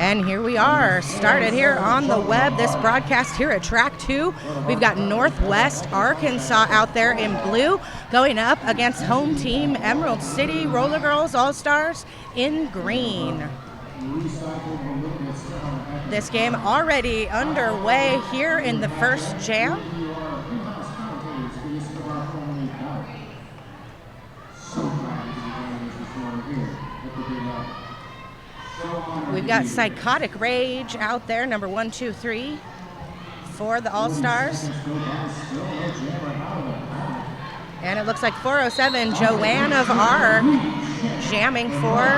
And here we are, started here on the web, this broadcast here at Track 2. We've got Northwest Arkansas out there in blue going up against home team Emerald City Roller Girls All-Stars in green. This game already underway here in the first jam. We've got Psychotic Rage out there, number 1, 2, 3 for the All-Stars. And it looks like 407, Joanne of Arc, jamming for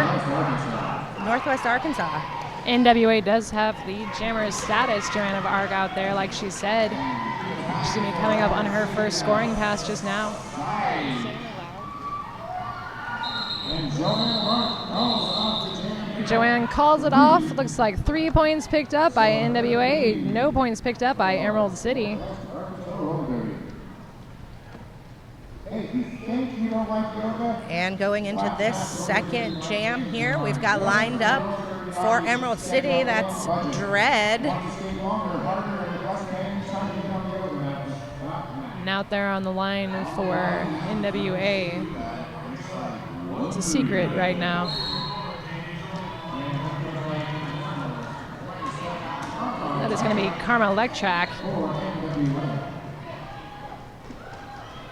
Northwest Arkansas. NWA does have the jammer status, Joanne of Arc out there, like she said. She's going to be coming up on her first scoring pass just now. Joanne calls it off. Looks like 3 points picked up by NWA, no points picked up by Emerald City. And going into this second jam here, we've got lined up for Emerald City, that's Dread. And out there on the line for NWA. It's a secret right now. That is going to be Karma Electrac.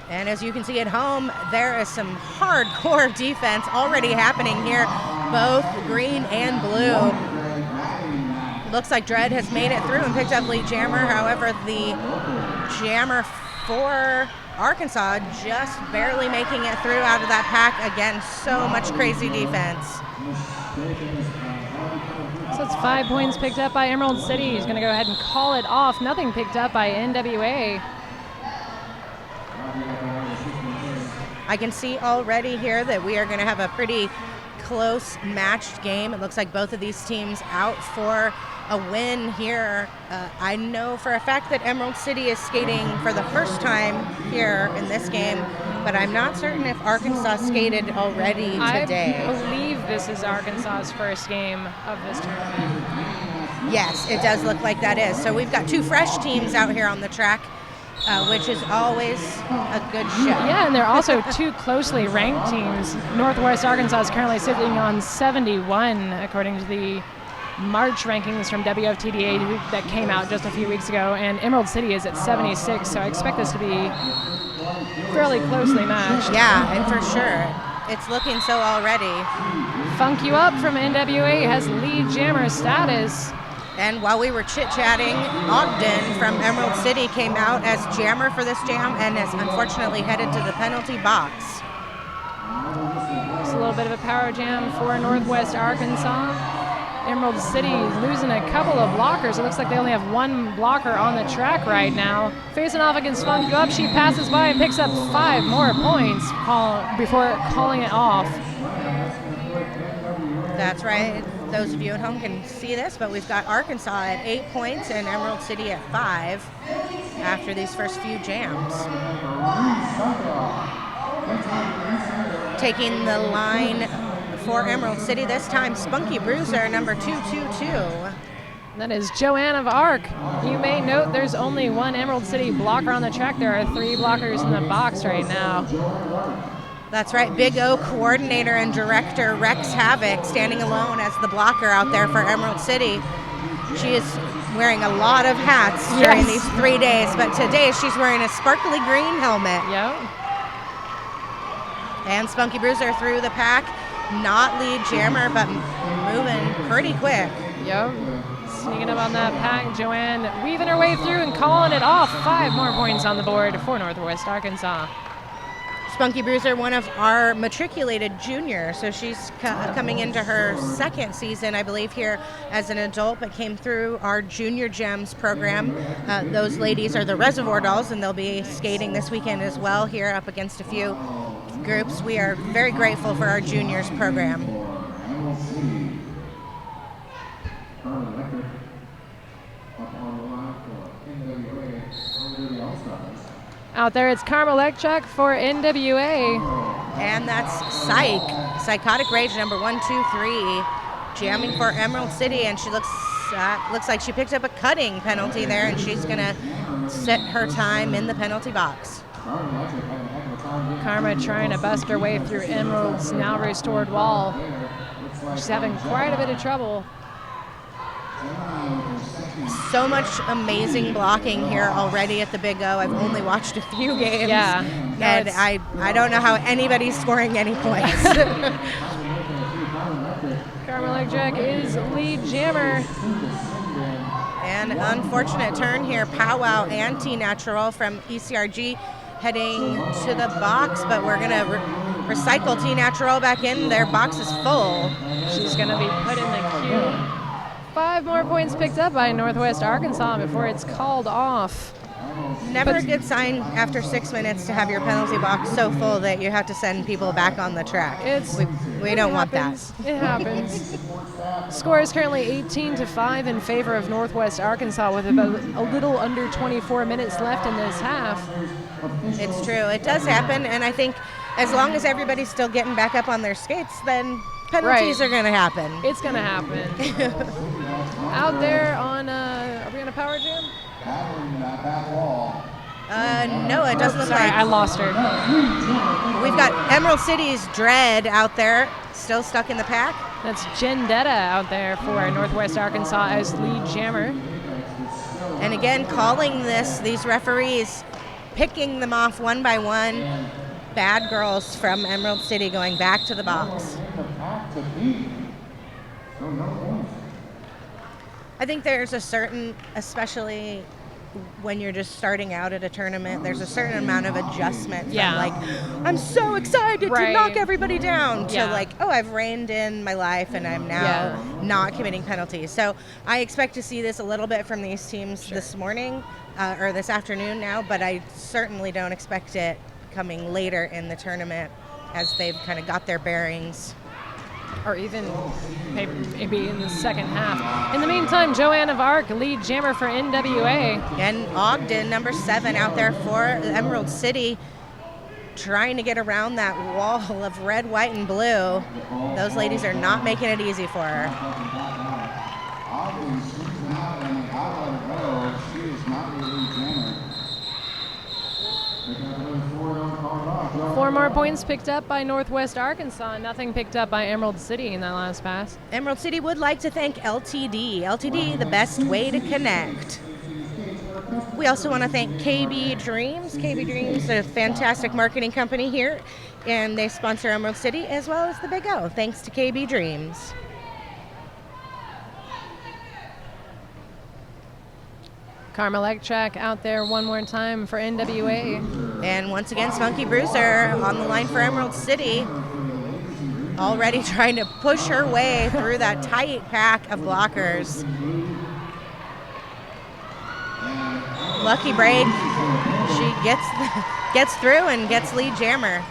And as you can see at home, there is some hardcore defense already happening here, both green and blue. Looks like Dread has made it through and picked up lead jammer. However, the jammer for Arkansas just barely making it through out of that pack. Again, so much crazy defense. So it's 5 points picked up by Emerald City. He's going to go ahead and call it off. Nothing picked up by NWA. I can see already here that we are going to have a pretty close matched game. It looks like both of these teams out for a win here. I know for a fact that Emerald City is skating for the first time here in this game, but I'm not certain if Arkansas skated already today. I believe this is Arkansas's first game of this tournament. Yes, it does look like that is. So we've got two fresh teams out here on the track, which is always a good show. Yeah, and they're also two closely ranked teams. Northwest Arkansas is currently sitting on 71, according to the March rankings from WFTDA that came out just a few weeks ago, and Emerald City is at 76, so I expect this to be fairly closely matched. Yeah, and for sure. It's looking so already. Funk You Up from NWA has lead jammer status. And while we were chit-chatting, Ogden from Emerald City came out as jammer for this jam and is unfortunately headed to the penalty box. It's a little bit of a power jam for Northwest Arkansas. Emerald City losing a couple of blockers. It looks like they only have one blocker on the track right now. Facing off against Funk You Up, she passes by and picks up 5 more points before calling it off. That's right. Those of you at home can see this, but we've got Arkansas at 8 points and Emerald City at 5 after these first few jams. Taking the line for Emerald City this time, Spunky Bruiser, number 222. That is Joanne of Arc. You may note there's only one Emerald City blocker on the track. There are 3 blockers in the box right now. That's right, Big O coordinator and director Rex Havoc standing alone as the blocker out there for Emerald City. She is wearing a lot of hats during these 3 days, but today she's wearing a sparkly green helmet. Yep. And Spunky Bruiser through the pack. Not lead jammer, but moving pretty quick. Yep. Sneaking up on that pack. Joanne weaving her way through and calling it off. 5 more points on the board for Northwest Arkansas. Spunky Bruiser, one of our matriculated juniors, so she's coming into her second season, I believe, here as an adult, but came through our Junior Gems program. Those ladies are the Reservoir Dolls, and they'll be skating this weekend as well here up against a few groups. We are very grateful for our juniors program. Out there, it's Karma Electrac for NWA. And that's Psychotic Rage, number 1, 2, 3, jamming for Emerald City, and she looks like she picked up a cutting penalty there, and she's going to set her time in the penalty box. Karma trying to bust her way through Emerald's now restored wall. She's having quite a bit of trouble. So much amazing blocking here already at the Big O. I've only watched a few games. Yeah. No, and I don't know how anybody's scoring any points. Karma Electric is lead jammer. And unfortunate turn here. Powwow and T-Natural from ECRG heading to the box, but we're going to recycle T-Natural back in. Their box is full. She's going to be put in the queue. 5 more points picked up by Northwest Arkansas before it's called off. Never a good sign after 6 minutes to have your penalty box so full that you have to send people back on the track. We don't want that. It happens. Score is currently 18-5 in favor of Northwest Arkansas with about a little under 24 minutes left in this half. It's true. It does happen, and I think as long as everybody's still getting back up on their skates, then penalties are going to happen. It's going to happen. Out there on, are we on a power jam? No, it doesn't look like. I lost her. We've got Emerald City's Dread out there, still stuck in the pack. That's Jendetta out there for Northwest Arkansas as lead jammer. And again, calling these referees, picking them off one by one. Bad girls from Emerald City going back to the box. I think there's a certain, especially when you're just starting out at a tournament, there's a certain amount of adjustment from like, I'm so excited to knock everybody down to like, oh, I've reined in my life and I'm now not committing penalties. So I expect to see this a little bit from these teams this morning or this afternoon now, but I certainly don't expect it coming later in the tournament as they've kind of got their bearings. Or even maybe in the second half. In the meantime, Joanne of Arc, lead jammer for NWA. And Ogden, number 7, out there for Emerald City, trying to get around that wall of red, white, and blue. Those ladies are not making it easy for her. 4 more points picked up by Northwest Arkansas. Nothing picked up by Emerald City in that last pass. Emerald City would like to thank LTD. LTD, the best way to connect. We also want to thank KB Dreams. KB Dreams, a fantastic marketing company here, and they sponsor Emerald City as well as the Big O. Thanks to KB Dreams. Karma Electric out there one more time for NWA. And once again, Spunky Bruiser on the line for Emerald City. Already trying to push her way through that tight pack of blockers. Lucky break. She gets through and gets lead jammer.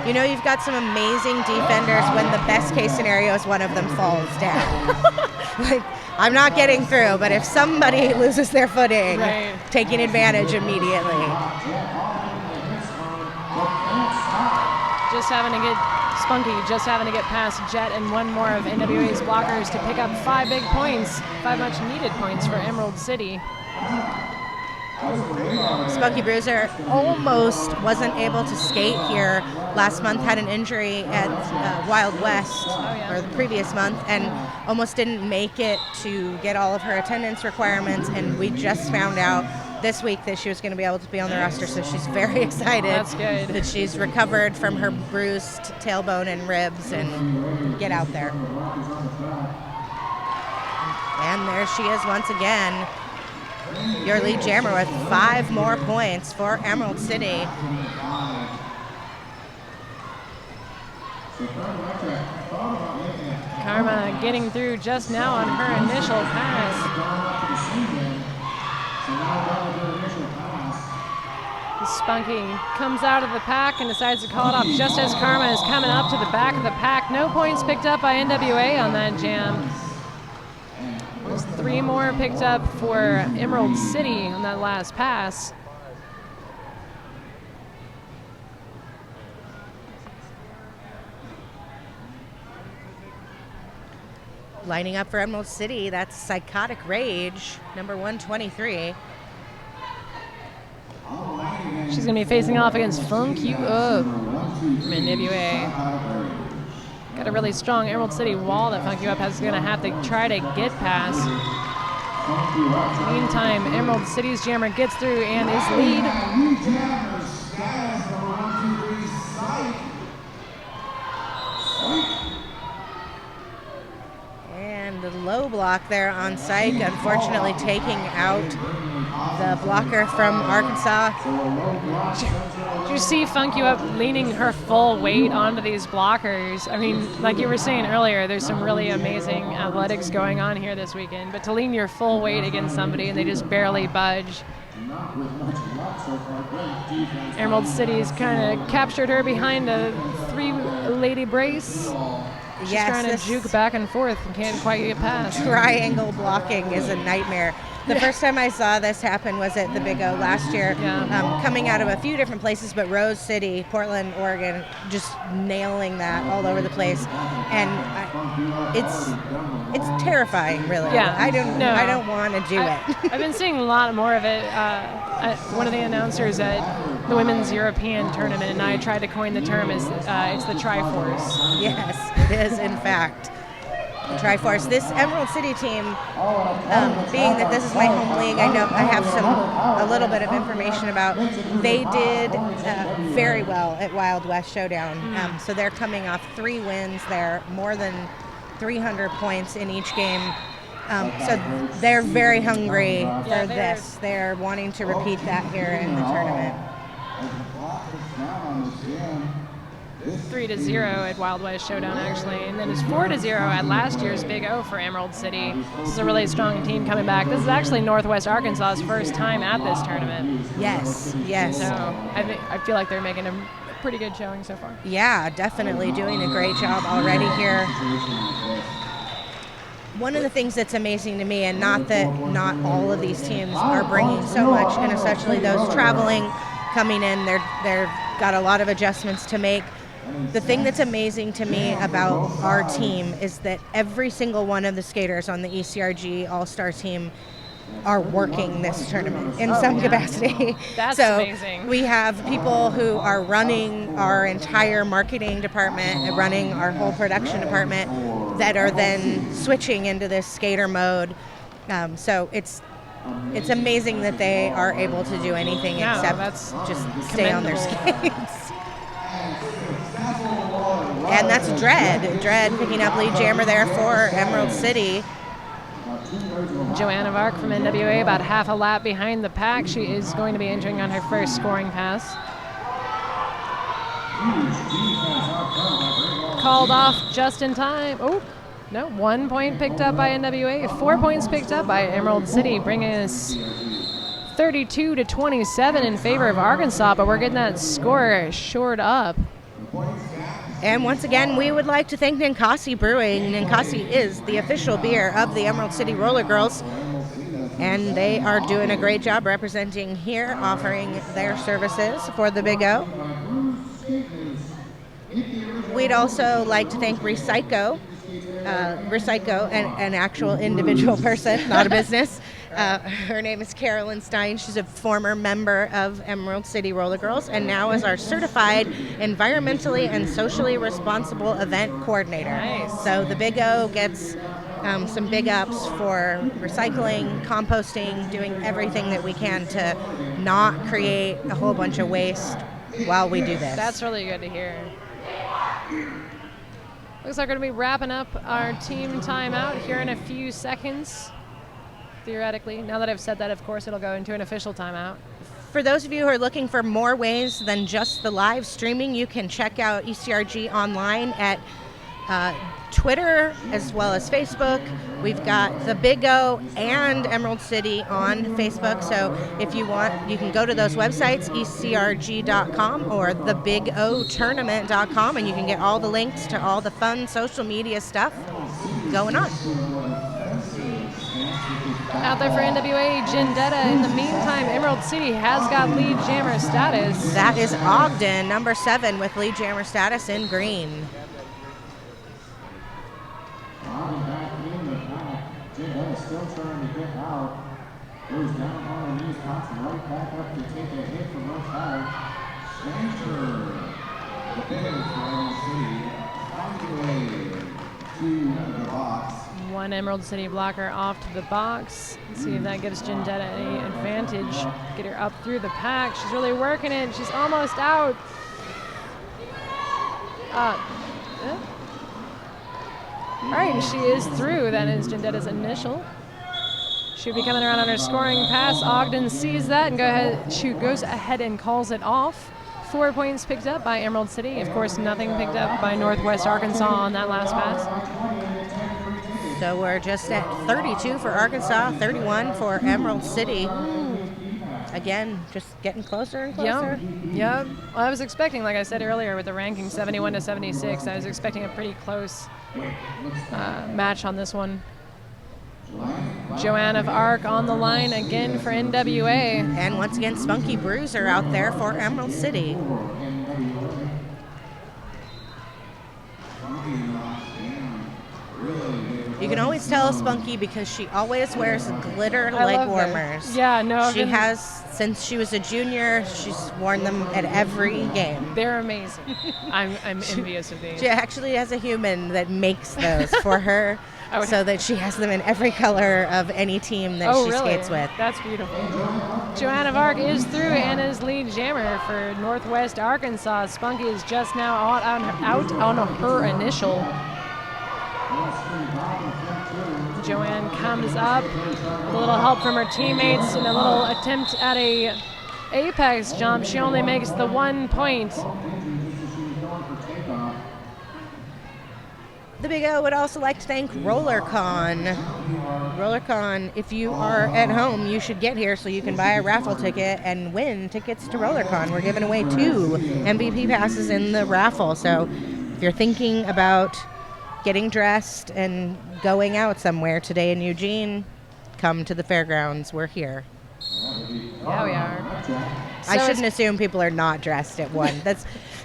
You know, you've got some amazing defenders when the best case scenario is one of them falls down. Like, I'm not getting through, but if somebody loses their footing, taking advantage immediately. Just having to get past Jet and one more of NWA's blockers to pick up 5 big points, 5 much needed points for Emerald City. Spunky Bruiser almost wasn't able to skate here last month, had an injury at Wild West, or the previous month, and almost didn't make it to get all of her attendance requirements, and we just found out this week that she was going to be able to be on the roster, so she's very excited. That's good. That she's recovered from her bruised tailbone and ribs and get out there. And there she is once again. Your lead jammer with 5 more points for Emerald City. Karma getting through just now on her initial pass. Spunky comes out of the pack and decides to call it off just as Karma is coming up to the back of the pack. No points picked up by NWA on that jam. There's 3 more picked up for Emerald City on that last pass. lining up for Emerald City, that's Psychotic Rage, number 123. She's going to be facing off against Funk You Up from NWA. Got a really strong Emerald City wall that Funk You Up is going to have to try to get past. Meantime, Emerald City's jammer gets through and is lead. And the low block there on Psych, unfortunately taking out the blocker from Arkansas. Did you see Funk You Up leaning her full weight onto these blockers? I mean, like you were saying earlier, there's some really amazing athletics going on here this weekend, but to lean your full weight against somebody and they just barely budge. Emerald City's kind of captured her behind a 3-lady brace. She's trying to juke back and forth and can't quite get past. Triangle blocking is a nightmare. The first time I saw this happen was at the Big O last year, coming out of a few different places, but Rose City, Portland, Oregon, just nailing that all over the place, and it's terrifying, really. Yeah, I don't want to do it. I've been seeing a lot more of it. One of the announcers at the Women's European Tournament, and I tried to coin the term as it's the Triforce. Yes, it is in fact. Triforce. This Emerald City team, being that this is my home league, I know I have a little bit of information about. They did very well at Wild West Showdown. So they're coming off 3 wins. They're more than 300 points in each game. So they're very hungry for this. They're wanting to repeat that here in the tournament. 3-0 at Wild West Showdown, actually, and then it's 4-0 at last year's Big O for Emerald City. This is a really strong team coming back. This is actually Northwest Arkansas's first time at this tournament. Yes. So I feel like they're making a pretty good showing so far. Yeah, definitely doing a great job already here. One of the things that's amazing to me, and not that not all of these teams are bringing so much, and especially those traveling, coming in, they're got a lot of adjustments to make. The thing that's amazing to me about our team is that every single one of the skaters on the ECRG All-Star team are working this tournament in some capacity. That's so amazing. We have people who are running our entire marketing department and running our whole production department that are then switching into this skater mode. So it's amazing that they are able to do anything except just stay on their skates. And that's Dread. Dread picking up lead jammer there for Emerald City. Joanna Vark from NWA about half a lap behind the pack. She is going to be entering on her first scoring pass. Called off just in time. Oh, no, 1 point picked up by NWA. 4 points picked up by Emerald City, bringing us 32-27 in favor of Arkansas, but we're getting that score shored up. And once again, we would like to thank Ninkasi Brewing. Ninkasi is the official beer of the Emerald City Roller Girls, and they are doing a great job representing here, offering their services for the Big O. We'd also like to thank Recyco, an actual individual person, not a business. Her name is Carolyn Stein. She's a former member of Emerald City Roller Girls and now is our certified environmentally and socially responsible event coordinator. Nice. So the Big O gets some big ups for recycling, composting, doing everything that we can to not create a whole bunch of waste while we do this. That's really good to hear. Looks like we're going to be wrapping up our team timeout here in a few seconds. Theoretically. Now that I've said that, of course, it'll go into an official timeout. For those of you who are looking for more ways than just the live streaming, you can check out ECRG online at Twitter as well as Facebook. We've got the Big O and Emerald City on Facebook. So if you want, you can go to those websites, ecrg.com or thebigotournament.com, and you can get all the links to all the fun social media stuff going on. Out there for NWA, Jindetta. In the meantime, Emerald City has got lead jammer status. That is Ogden, number 7, with lead jammer status in green. Gindetta still trying to get out. Goes down on her knees, pops right back up to take a hit from her side. Shanker. The finish for Emerald City. Finally to the box. One Emerald City blocker off to the box. Let's see if that gives Gindetta any advantage. Get her up through the pack. She's really working it. She's almost out. All right, she is through. That is Gindetta's initial. She'll be coming around on her scoring pass. Ogden sees that and goes ahead and calls it off. 4 points picked up by Emerald City. Of course, nothing picked up by Northwest Arkansas on that last pass. So we're just at 32 for Arkansas, 31 for Emerald City. Again, just getting closer and closer. Yep. Well, I was expecting, like I said earlier, with the ranking 71 to 76, I was expecting a pretty close match on this one. Joanne of Arc on the line again for NWA. And once again, Spunky Bruiser out there for Emerald City. You can always tell Spunky because she always wears glitter leg warmers. Yeah, no. She has, since she was a junior, she's worn them at every game. They're amazing. I'm envious of these. She actually has a human that makes those for her so that she has them in every color of any team that she skates with. That's beautiful. Joanne of Arc is through and is lead jammer for Northwest Arkansas. Spunky is just now out on her initial. Joanne comes up with a little help from her teammates in a little attempt at a apex jump. She only makes the 1 point. The Big O would also like to thank RollerCon. RollerCon, if you are at home, you should get here so you can buy a raffle ticket and win tickets to RollerCon. We're giving away 2 MVP passes in the raffle. So if you're thinking about getting dressed and going out somewhere today in Eugene, come to the fairgrounds. We're here. Yeah, we are. I shouldn't assume people are not dressed at 1.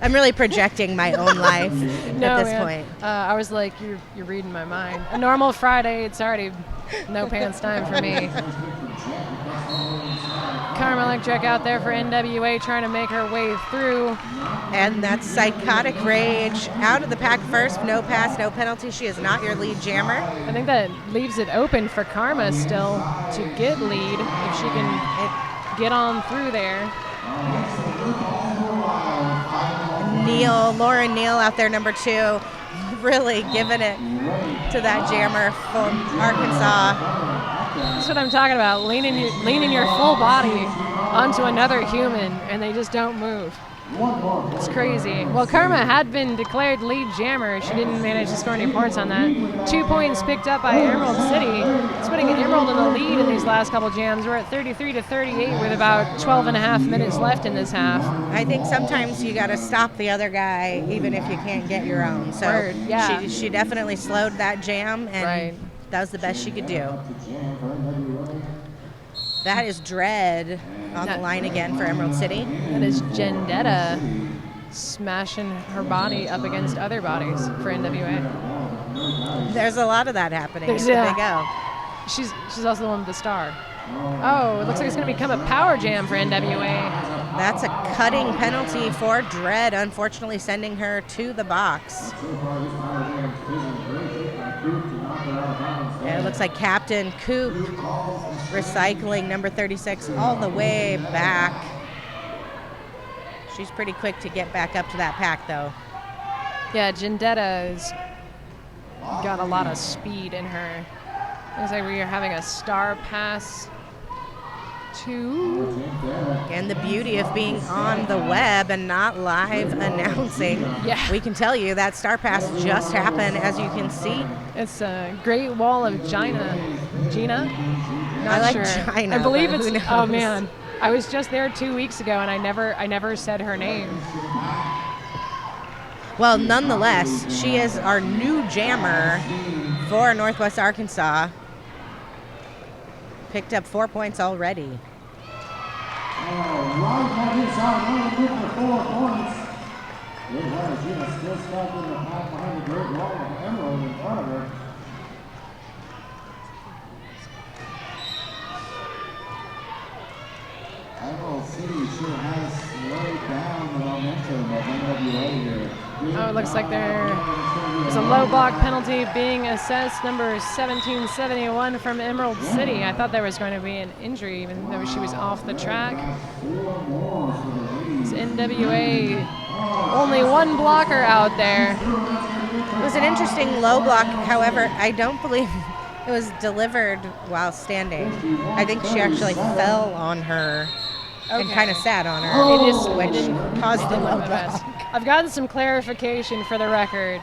I'm really projecting my own life at this point. I was like, you're reading my mind. A normal Friday, it's already no pants time for me. Karma Electric out there for NWA trying to make her way through. And that's Psychotic Rage out of the pack first. No pass, no penalty. She is not your lead jammer. I think that leaves it open for Karma still to get lead if she can get on through there. Lauren Neal out there, number 2, really giving it to that jammer from Arkansas. That's what I'm talking about, leaning your full body onto another human, and they just don't move. It's crazy. Well, Karma had been declared lead jammer. She didn't manage to score any points on that. 2 points picked up by Emerald City. It's putting Emerald in the lead in these last couple jams. We're at 33 to 38 with about 12 and a half minutes left in this half. I think sometimes you got to stop the other guy even if you can't get your own. So yeah. She definitely slowed that jam, and that was the best she could do. That is Dread on the line again for Emerald City. That is Gindetta smashing her body up against other bodies for NWA. There's a lot of that happening. There they go. She's also the one with the star. Oh, it looks like it's going to become a power jam for NWA. That's a cutting penalty for Dread, unfortunately sending her to the box. And it looks like Captain Coop recycling number 36 all the way back. She's pretty quick to get back up to that pack, though. Yeah, Gindetta's got a lot of speed in her. Looks like we are having a star pass to... And the beauty of being on the web and not live announcing. Yeah. We can tell you that star pass just happened, as you can see. It's a Great Wall of Gina? Not Not sure. China, I believe but it's... who knows? Oh, man. I was just there 2 weeks ago, and I never said her name. Well, nonetheless, she is our new jammer for Northwest Arkansas. Picked up 4 points already. Right on his side, running for 4 points. It was Gina still stuck in the pack behind the Great Wall of Emerald in front of her. sure has slowed down the momentum of NWA here. Oh, it looks like there's a low block penalty being assessed, number 1771 from Emerald City. I thought there was going to be an injury, even though she was off the track. It's NWA, only one blocker out there. It was an interesting low block. However, I don't believe it was delivered while standing. I think she actually fell on her and Okay. kind of sat on her, It just which caused the low block. I've gotten some clarification for the record.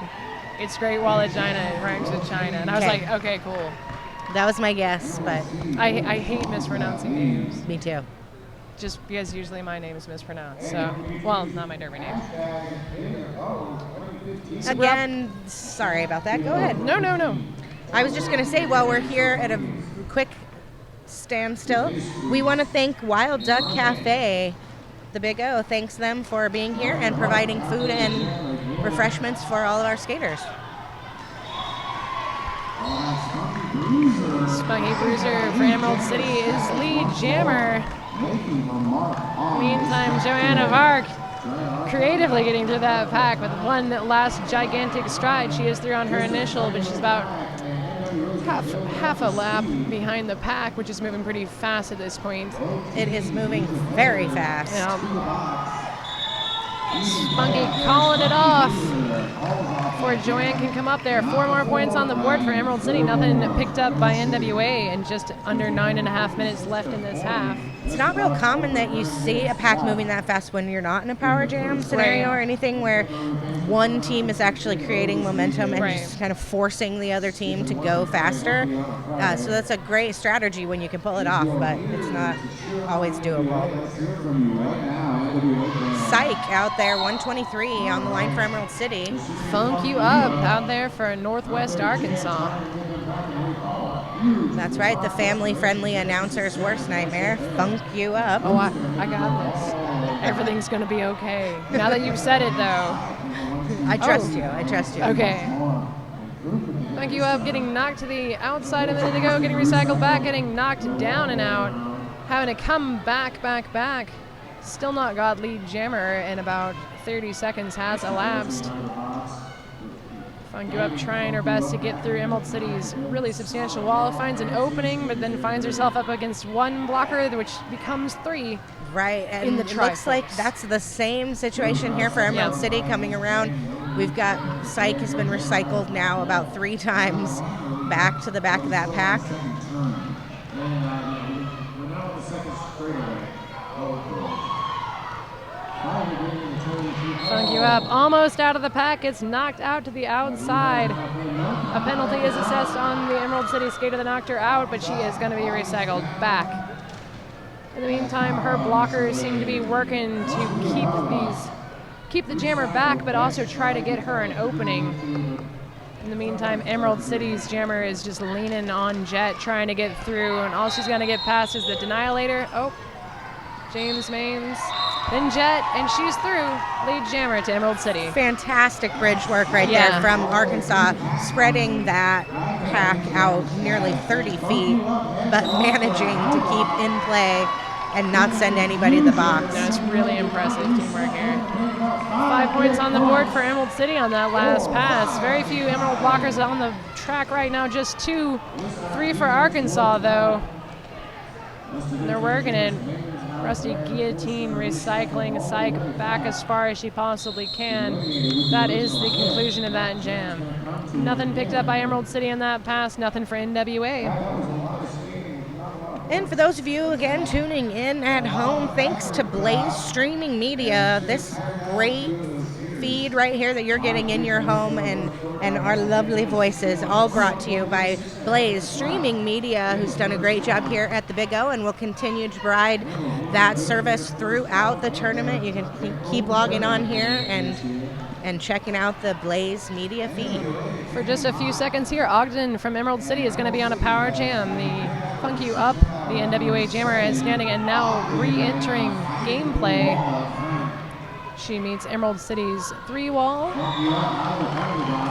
It's Great Wall of China, it ranks with China. And I was Okay. like, okay, cool. That was my guess, but I hate mispronouncing names, me too. just because usually my name is mispronounced. So, well, not my derby name. So we're up- Again, sorry about that. Go ahead. No. I was just going to say, while we're here at a quick standstill, we want to thank Wild Duck Cafe, the Big O. Thanks them for being here and providing food and refreshments for all of our skaters. Spunky Bruiser for Emerald City is lead jammer. Meantime, Joanna Vark creatively getting through that pack with one last gigantic stride. She is through on her initial, but she's about half a lap behind the pack, which is moving pretty fast at this point. It is moving very fast. Spunky calling it off before Joanne can come up there. 4 more points on the board for Emerald City. Nothing picked up by NWA, and just under 9.5 minutes left in this half. It's not real common that you see a pack moving that fast when you're not in a power jam scenario Right. or anything where one team is actually creating momentum and Right. just kind of forcing the other team to go faster. So that's a great strategy when you can pull it off, but it's not always doable. Psych out there, 123 on the line for Emerald City. Funk you up out there for Northwest Arkansas. That's right, the family-friendly announcer's worst nightmare. Funk you up. Oh, I got this. Everything's going to be okay. Now that you've said it, though. I trust you. I trust you. Okay. Funk you up, getting knocked to the outside a minute ago, getting recycled back, getting knocked down and out, having to come back. Still not got lead jammer, and about 30 seconds has elapsed. Funk you up trying her best to get through Emerald City's really substantial wall. Finds an opening, but then finds herself up against one blocker, which becomes 3. Right, and In the it looks like triplex. that's the same situation here for Emerald Yeah. City coming around. We've got Psych has been recycled now about 3 times back to the back of that pack. Funk you up, almost out of the pack, gets knocked out to the outside. A penalty is assessed on the Emerald City skater that knocked her out, but she is going to be recycled back. In the meantime, her blockers seem to be working to keep the jammer back, but also try to get her an opening. In the meantime, Emerald City's jammer is just leaning on Jet, trying to get through, and all she's going to get past is the Denialator. Oh, James Maines, then Jet, and she's through. Lead jammer to Emerald City. Fantastic bridge work right Yeah. there from Arkansas, spreading that pack out nearly 30 feet, but managing to keep in play and not send anybody to the box. That's really impressive teamwork here. 5 points on the board for Emerald City on that last pass. Very few Emerald blockers on the track right now, just 2. 3 for Arkansas, though. And they're working it. Rusty Guillotine recycling Psych back as far as she possibly can. That is the conclusion of that jam. Nothing picked up by Emerald City on that pass, nothing for NWA. And for those of you, again, tuning in at home, thanks to Blaze Streaming Media, this great feed right here that you're getting in your home and our lovely voices, all brought to you by Blaze Streaming Media, who's done a great job here at the Big O and will continue to provide that service throughout the tournament. You can keep logging on here and checking out the Blaze Media feed. For just a few seconds here, Ogden from Emerald City is going to be on a power jam. The Funk You Up, the NWA jammer, is standing and now re-entering gameplay. She meets Emerald City's 3 wall.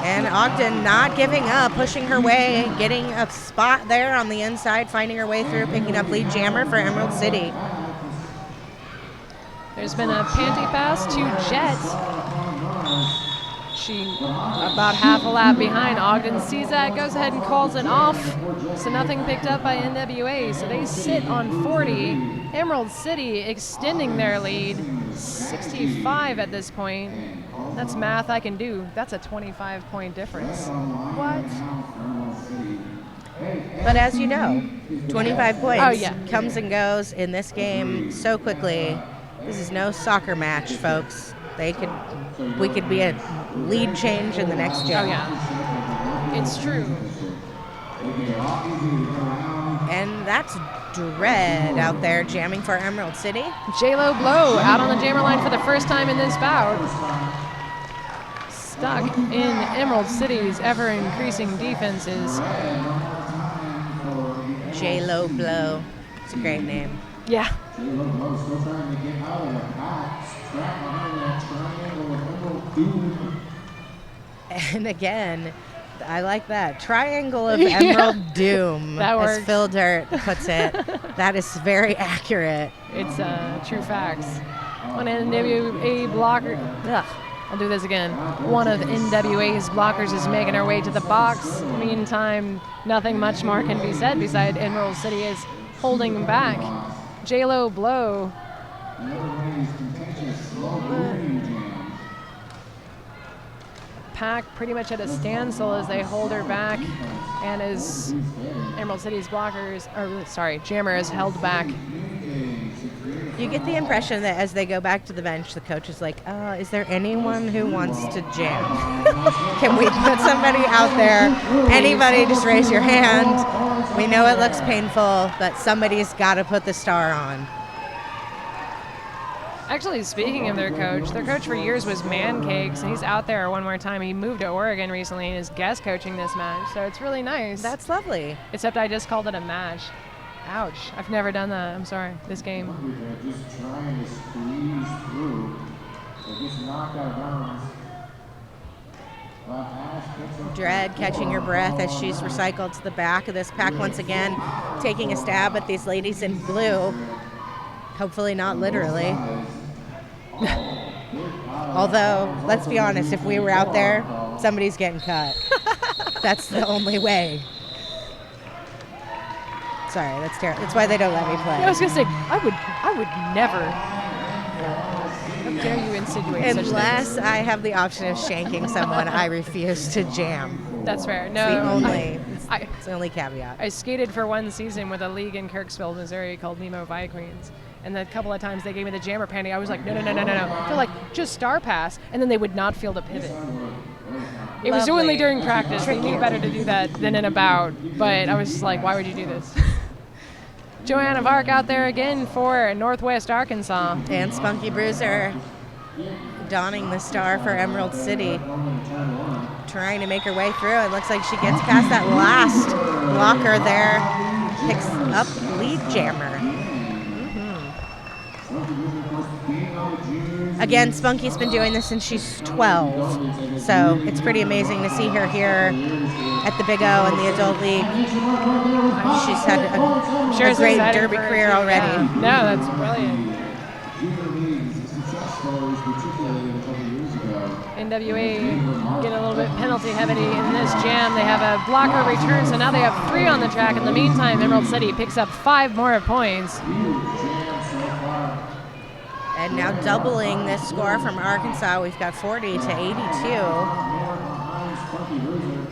And Ogden not giving up, pushing her way, getting a spot there on the inside, finding her way through, picking up lead jammer for Emerald City. There's been a panty pass to Jet. She about half a lap behind. Ogden sees that, goes ahead and calls it off. So nothing picked up by NWA. So they sit on 40. Emerald City extending their lead. 65 at this point. That's math I can do. That's a 25-point difference. What? But as you know, 25 points Oh, yeah. comes and goes in this game so quickly. This is no soccer match, folks. We could be a lead change in the next Oh, jam. yeah. It's true. And that's Dread out there jamming for Emerald City. J-Lo Blow out on the jammer line for the first time in this bout. Stuck in Emerald City's ever-increasing defenses. J-Lo Blow. It's a great name. Yeah. Still trying to get out of the pack. Strap behind that triangle of Emerald Doom. And again, I like that. Triangle of Emerald Doom, That as works. Phil Dirt puts it. That is very accurate. It's true facts. One NWA blocker. Ugh, I'll do this again. One of NWA's blockers is making her way to the box. Meantime, nothing much more can be said beside Emerald City is holding back. J-Lo Blow. Pack pretty much at a standstill as they hold her back, and as Emerald City's jammer is held back. You get the impression that as they go back to the bench, the coach is like, is there anyone who wants to jam? Can we put somebody out there? Anybody, just raise your hand. We know it looks painful, but somebody's got to put the star on. Actually, speaking of their coach for years was Man Cakes, and he's out there one more time. He moved to Oregon recently and is guest coaching this match, so it's really nice. That's lovely. Except I just called it a match. Ouch. I've never done that. I'm sorry. This game. They're just trying to squeeze through. They just knocked out of bounds. Dread catching her breath as she's recycled to the back of this pack once again, taking a stab at these ladies in blue. Hopefully not literally. Although, let's be honest, if we were out there, somebody's getting cut. That's the only way. Sorry, that's terrible. That's why they don't let me play. I was gonna say I would never. How dare you insinuate such things? Unless I have the option of shanking someone, I refuse to jam. That's fair. It's No, the only. I It's the only caveat. I skated for one season with a league in Kirksville, Missouri called Nemo Vi Queens. And the couple of times they gave me the jammer panty, I was like, no. They're like, just star pass. And then they would not field a pivot. It was Lovely. only during practice. They knew better to do that than in a bout. But I was just like, why would you do this? Joanna Vark out there again for Northwest Arkansas. And Spunky Bruiser donning the star for Emerald City. Trying to make her way through. It looks like she gets past that last blocker there. Picks up lead jammer. Again, Spunky's been doing this since she's 12. So it's pretty amazing to see her here at the Big O in the Adult League. She's had a great derby career already. Yeah. No, that's brilliant. NWA getting a little bit penalty heavy in this jam. They have a blocker return, so now they have 3 on the track. In the meantime, Emerald City picks up 5 more points. And now doubling this score from Arkansas, we've got 40 to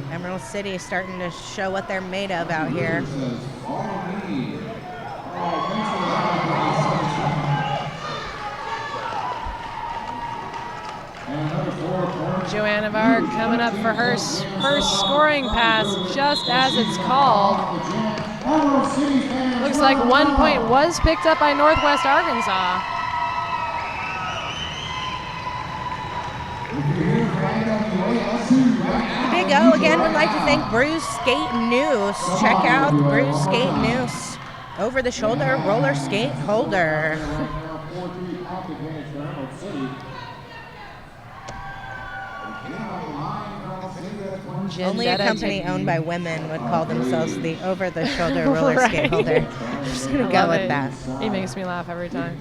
82. Emerald City is starting to show what they're made of out here. Joanna Varg coming up for her first scoring pass just as it's called. Looks like 1 point was picked up by Northwest Arkansas. Big O again would like to thank Bruce Skate Noose. Check out the Bruce Skate Noose. Over the shoulder roller skate holder. Only a company owned by women would call themselves the over-the-shoulder roller skate holder. I'm just going to go with that. He makes me laugh every time.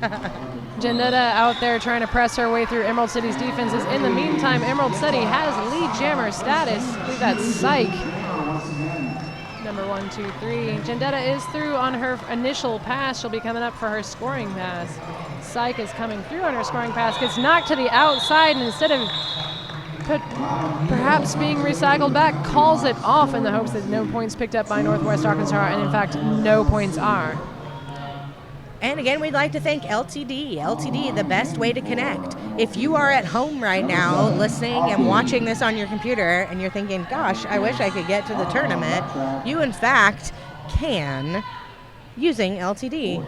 Jendetta out there trying to press her way through Emerald City's defenses. In the meantime, Emerald City has lead jammer status. I believe that's Psych. Number 1, 2, 3. Jendetta is through on her initial pass. She'll be coming up for her scoring pass. Psych is coming through on her scoring pass. Gets knocked to the outside, and instead of perhaps being recycled back, calls it off in the hopes that no points picked up by Northwest Arkansas, and in fact, no points are. And again, we'd like to thank LTD. LTD, the best way to connect. If you are at home right now listening and watching this on your computer and you're thinking, gosh, I wish I could get to the tournament, you in fact can using LTD.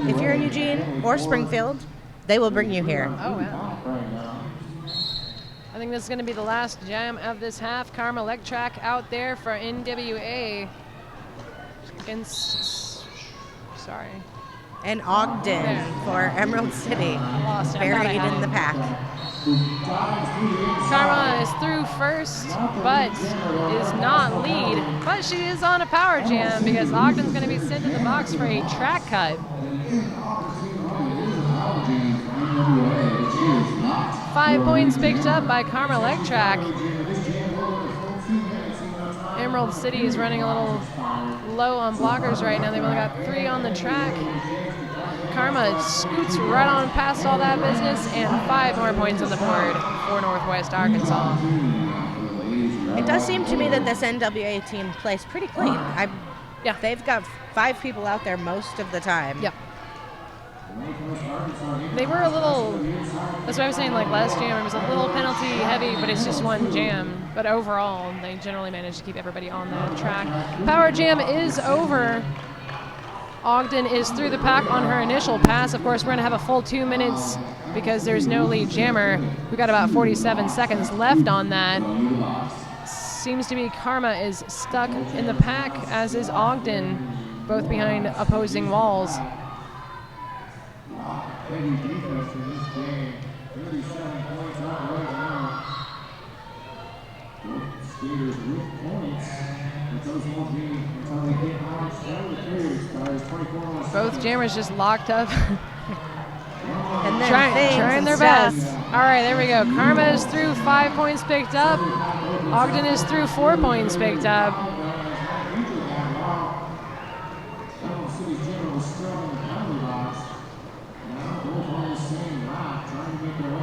If you're in Eugene or Springfield, they will bring you here. Oh, wow. I think this is going to be the last jam of this half. Karma Electrac out there for NWA against, And Ogden for Emerald City, buried in the pack. Karma is through first, but is not lead. But she is on a power jam because Ogden's going to be sent to the box for a track cut. 5 points picked up by Karma Electrac. Emerald City is running a little low on blockers right now. They've only got 3 on the track. Karma scoots right on past all that business, and 5 more points on the board for Northwest Arkansas. It does seem to me that this NWA team plays pretty clean. Yeah. They've got 5 people out there most of the time. Yeah. They were a little, that's what I was saying, like last jam, it was a little penalty heavy, but it's just one jam. But overall, they generally managed to keep everybody on the track. Power jam is over. Ogden is through the pack on her initial pass. Of course, we're going to have a full 2 minutes because there's no lead jammer. We've got about 47 seconds left on that. Seems to be Karma is stuck in the pack, as is Ogden, both behind opposing walls. Heavy defense in this game. 37 points up right now. Both skaters with points. But those won't be until they get on 24. Both jammers just locked up. And trying their best. All right, there we go. Karma is through, 5 points picked up. Ogden is through, 4 points picked up.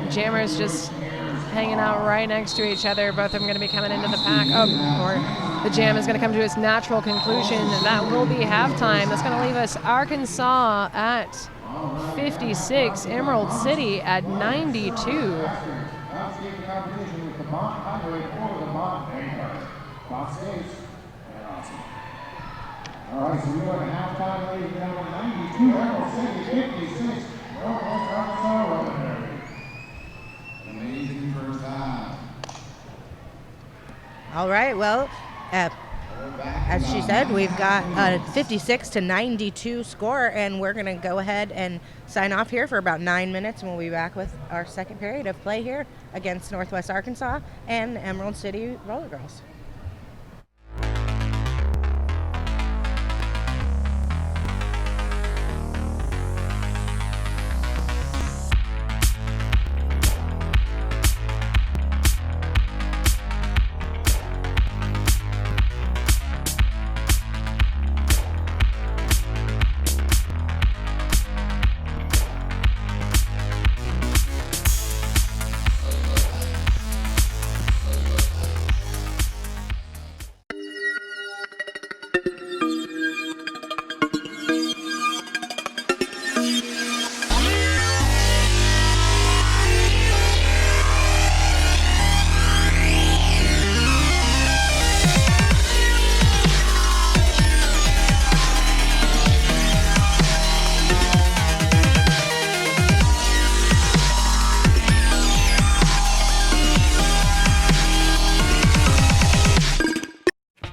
Jammers just hanging out right next to each other. Both of them going to be coming into the pack. Or the jam is going to come to its natural conclusion, and that will be halftime. That's going to leave us Arkansas at 56, Emerald City at 92. All right, so we go to halftime, ladies and gentlemen. 92, Emerald City, 56. Northwest Arkansas. Amazing first half. All right, well, as she said, we've got a 56-92 score, and we're going to go ahead and sign off here for about 9 minutes, and we'll be back with our second period of play here against Northwest Arkansas and Emerald City Roller Girls.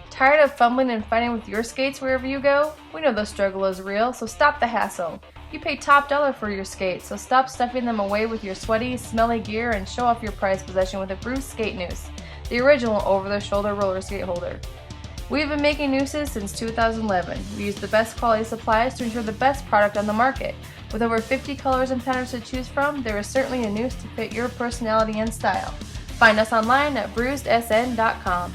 Tired of fumbling and fighting with your skates wherever you go? We know the struggle is real, so stop the hassle. You pay top dollar for your skates, so stop stuffing them away with your sweaty, smelly gear and show off your prized possession with a Bruce skate noose. the original over-the-shoulder roller skate holder. We've been making nooses since 2011. We use the best quality supplies to ensure the best product on the market. With over 50 colors and patterns to choose from, there is certainly a noose to fit your personality and style. Find us online at bruisedsn.com.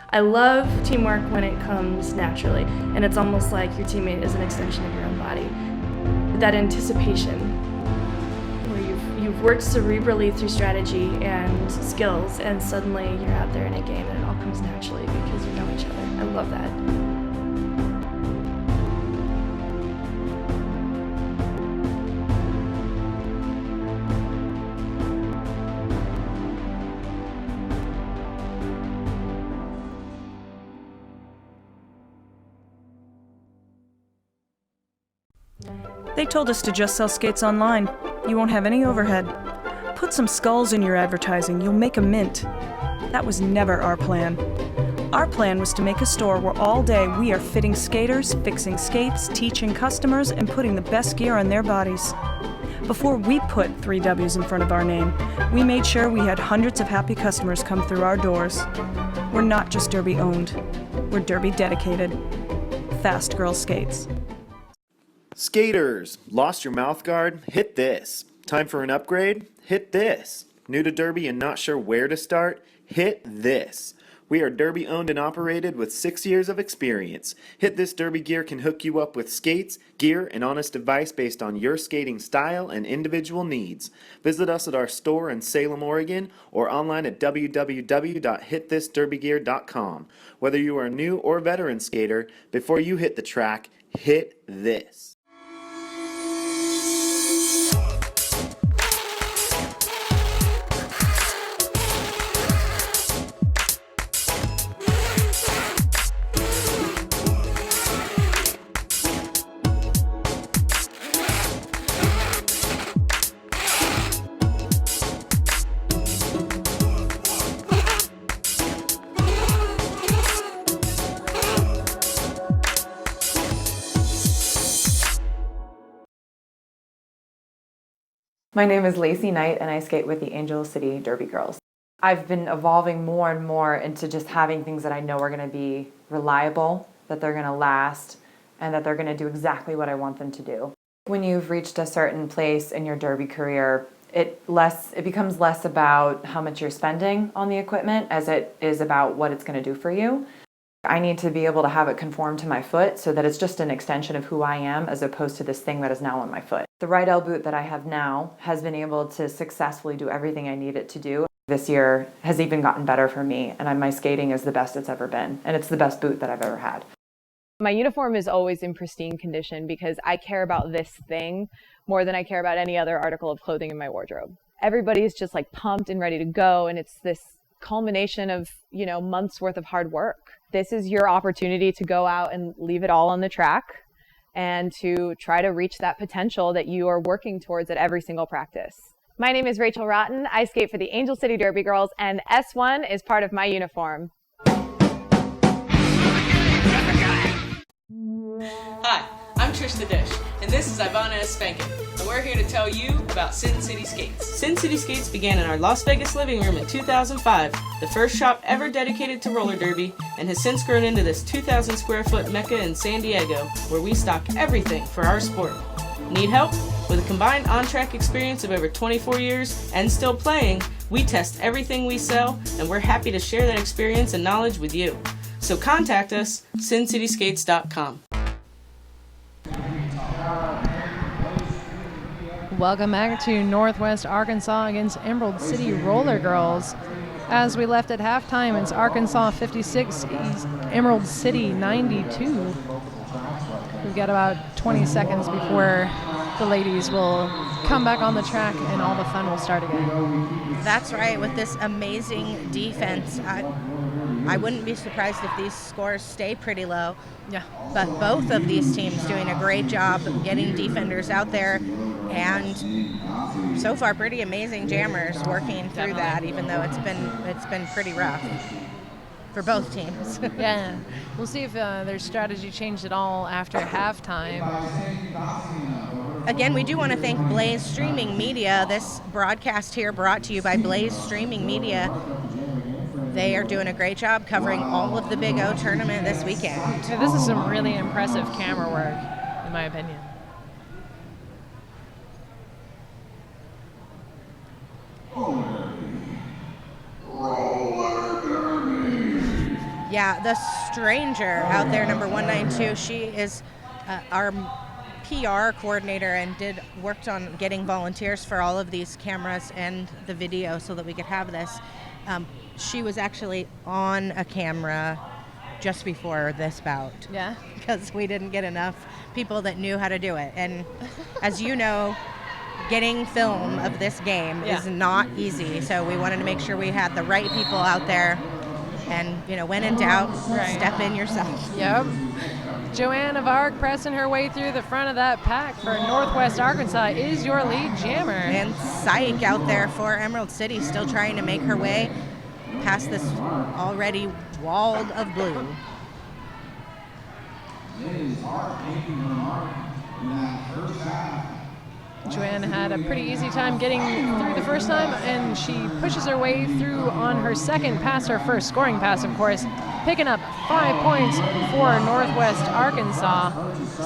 I love teamwork when it comes naturally, and it's almost like your teammate is an extension of your own body. That anticipation, where you've worked cerebrally through strategy and skills, and suddenly you're out there in a game and it all comes naturally because you know each other. I love that. They told us to just sell skates online. You won't have any overhead. Put some skulls in your advertising, you'll make a mint. That was never our plan. Our plan was to make a store where all day we are fitting skaters, fixing skates, teaching customers, and putting the best gear on their bodies. Before we put 3 W's in front of our name, we made sure we had hundreds of happy customers come through our doors. We're not just Derby owned, we're Derby dedicated. Fast Girl Skates. Skaters, lost your mouth guard? Hit this. Time for an upgrade? Hit this. New to Derby and not sure where to start? Hit this. We are Derby owned and operated with 6 years of experience. Hit This Derby Gear can hook you up with skates, gear, and honest advice based on your skating style and individual needs. Visit us at our store in Salem, Oregon, or online at www.hitthisderbygear.com. Whether you are a new or veteran skater, before you hit the track, hit this. My name is Lacey Knight and I skate with the Angel City Derby Girls. I've been evolving more and more into just having things that I know are going to be reliable, that they're going to last, and that they're going to do exactly what I want them to do. When you've reached a certain place in your derby career, it becomes less about how much you're spending on the equipment as it is about what it's going to do for you. I need to be able to have it conform to my foot so that it's just an extension of who I am as opposed to this thing that is now on my foot. The Rydell boot that I have now has been able to successfully do everything I need it to do. This year has even gotten better for me, and my skating is the best it's ever been, and it's the best boot that I've ever had. My uniform is always in pristine condition because I care about this thing more than I care about any other article of clothing in my wardrobe. Everybody's just like pumped and ready to go, and it's this culmination of, months worth of hard work. This is your opportunity to go out and leave it all on the track and to try to reach that potential that you are working towards at every single practice. My name is Rachel Rotten. I skate for the Angel City Derby Girls, and S1 is part of my uniform. Hi, I'm Trish the Dish, and this is Ivana S. Spankin, and we're here to tell you about Sin City Skates. Sin City Skates began in our Las Vegas living room in 2005, the first shop ever dedicated to roller derby, and has since grown into this 2,000 square foot mecca in San Diego, where we stock everything for our sport. Need help? With a combined on-track experience of over 24 years and still playing, we test everything we sell, and we're happy to share that experience and knowledge with you. So contact us, sincityskates.com. Welcome back to Northwest Arkansas against Emerald City Roller Girls. As we left at halftime, it's Arkansas 56, Emerald City 92. We've got about 20 seconds before the ladies will come back on the track and all the fun will start again. That's right. With this amazing defense, I wouldn't be surprised if these scores stay pretty low. Yeah. But both of these teams doing a great job of getting defenders out there, and so far pretty amazing jammers working through that, even though it's been pretty rough for both teams. Yeah. We'll see if their strategy changed at all after halftime. again, we do want to thank Blaze Streaming Media. This broadcast here brought to you by Blaze Streaming Media. They are doing a great job covering all of the Big O tournament this weekend. So this is some really impressive camera work, in my opinion. Yeah, the Stranger out there, number 192. She is our PR coordinator and worked on getting volunteers for all of these cameras and the video so that we could have this. She was actually on a camera just before this bout. Yeah. Because we didn't get enough people that knew how to do it. And as you know, getting film of this game is not easy. So we wanted to make sure we had the right people out there. And, when in doubt, step in yourself. Yep. Joanne of Arc pressing her way through the front of that pack for Northwest Arkansas is your lead jammer. And Syke out there for Emerald City, still trying to make her way past this already wall of blue. Joanne had a pretty easy time getting through the first time, and she pushes her way through on her second pass, her first scoring pass, of course, picking up 5 points for Northwest Arkansas.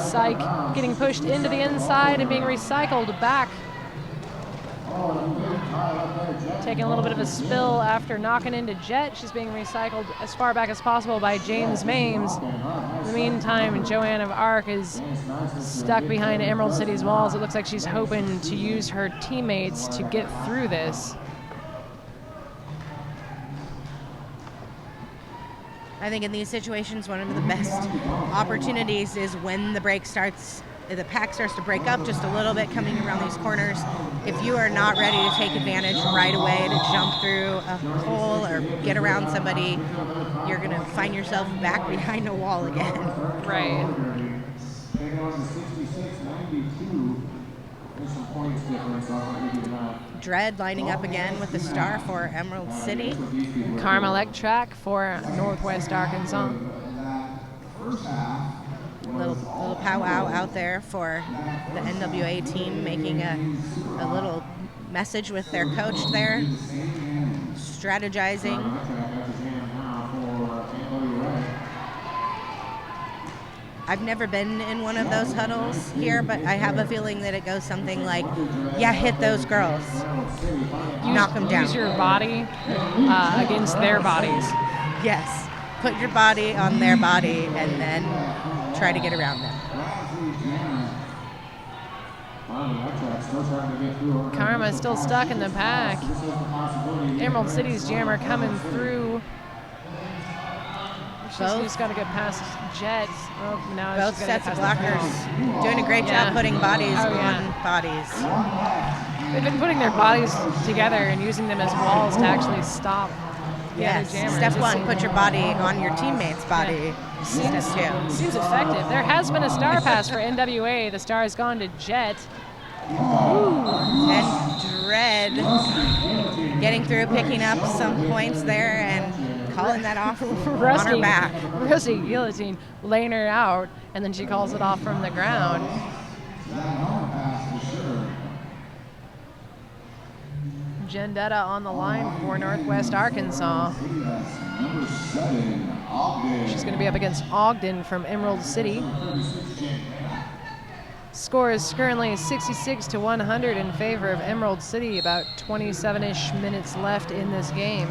Syke getting pushed into the inside and being recycled back. Taking a little bit of a spill after knocking into Jet. She's being recycled as far back as possible by James Mames. In the meantime, Joanne of Arc is stuck behind Emerald City's walls. It looks like she's hoping to use her teammates to get through this. I think in these situations, one of the best opportunities is when the pack starts to break up just a little bit coming around these corners. If you are not ready to take advantage right away to jump through a hole or get around somebody, you're going to find yourself back behind a wall again. Right. Dread lining up again with the star for Emerald City. Karma Electrac for Northwest Arkansas. Little powwow out there for the NWA team, making a little message with their coach there, strategizing. I've never been in one of those huddles here, but I have a feeling that it goes something like, yeah, hit those girls. Knock them down. Use your body against their bodies. Yes. Put your body on their body and then try to get around them. Karma is still stuck in the pack. Emerald City's jammer coming through. She's just got to get past Jet. Oh, now both sets of blockers doing a great job putting bodies on bodies. They've been putting their bodies together and using them as walls to actually stop the other jammers. Step one, put your body on your teammate's body. Step two. Seems effective. There has been a star pass for NWA. The star has gone to Jet. Ooh. And Dread getting through, picking up some points there and calling that off on her back. Rusty Guillotine laying her out, and then she calls it off from the ground. Gendetta on the line for Northwest Arkansas. She's going to be up against Ogden from Emerald City. Score is currently 66-100 in favor of Emerald City. About 27-ish minutes left in this game.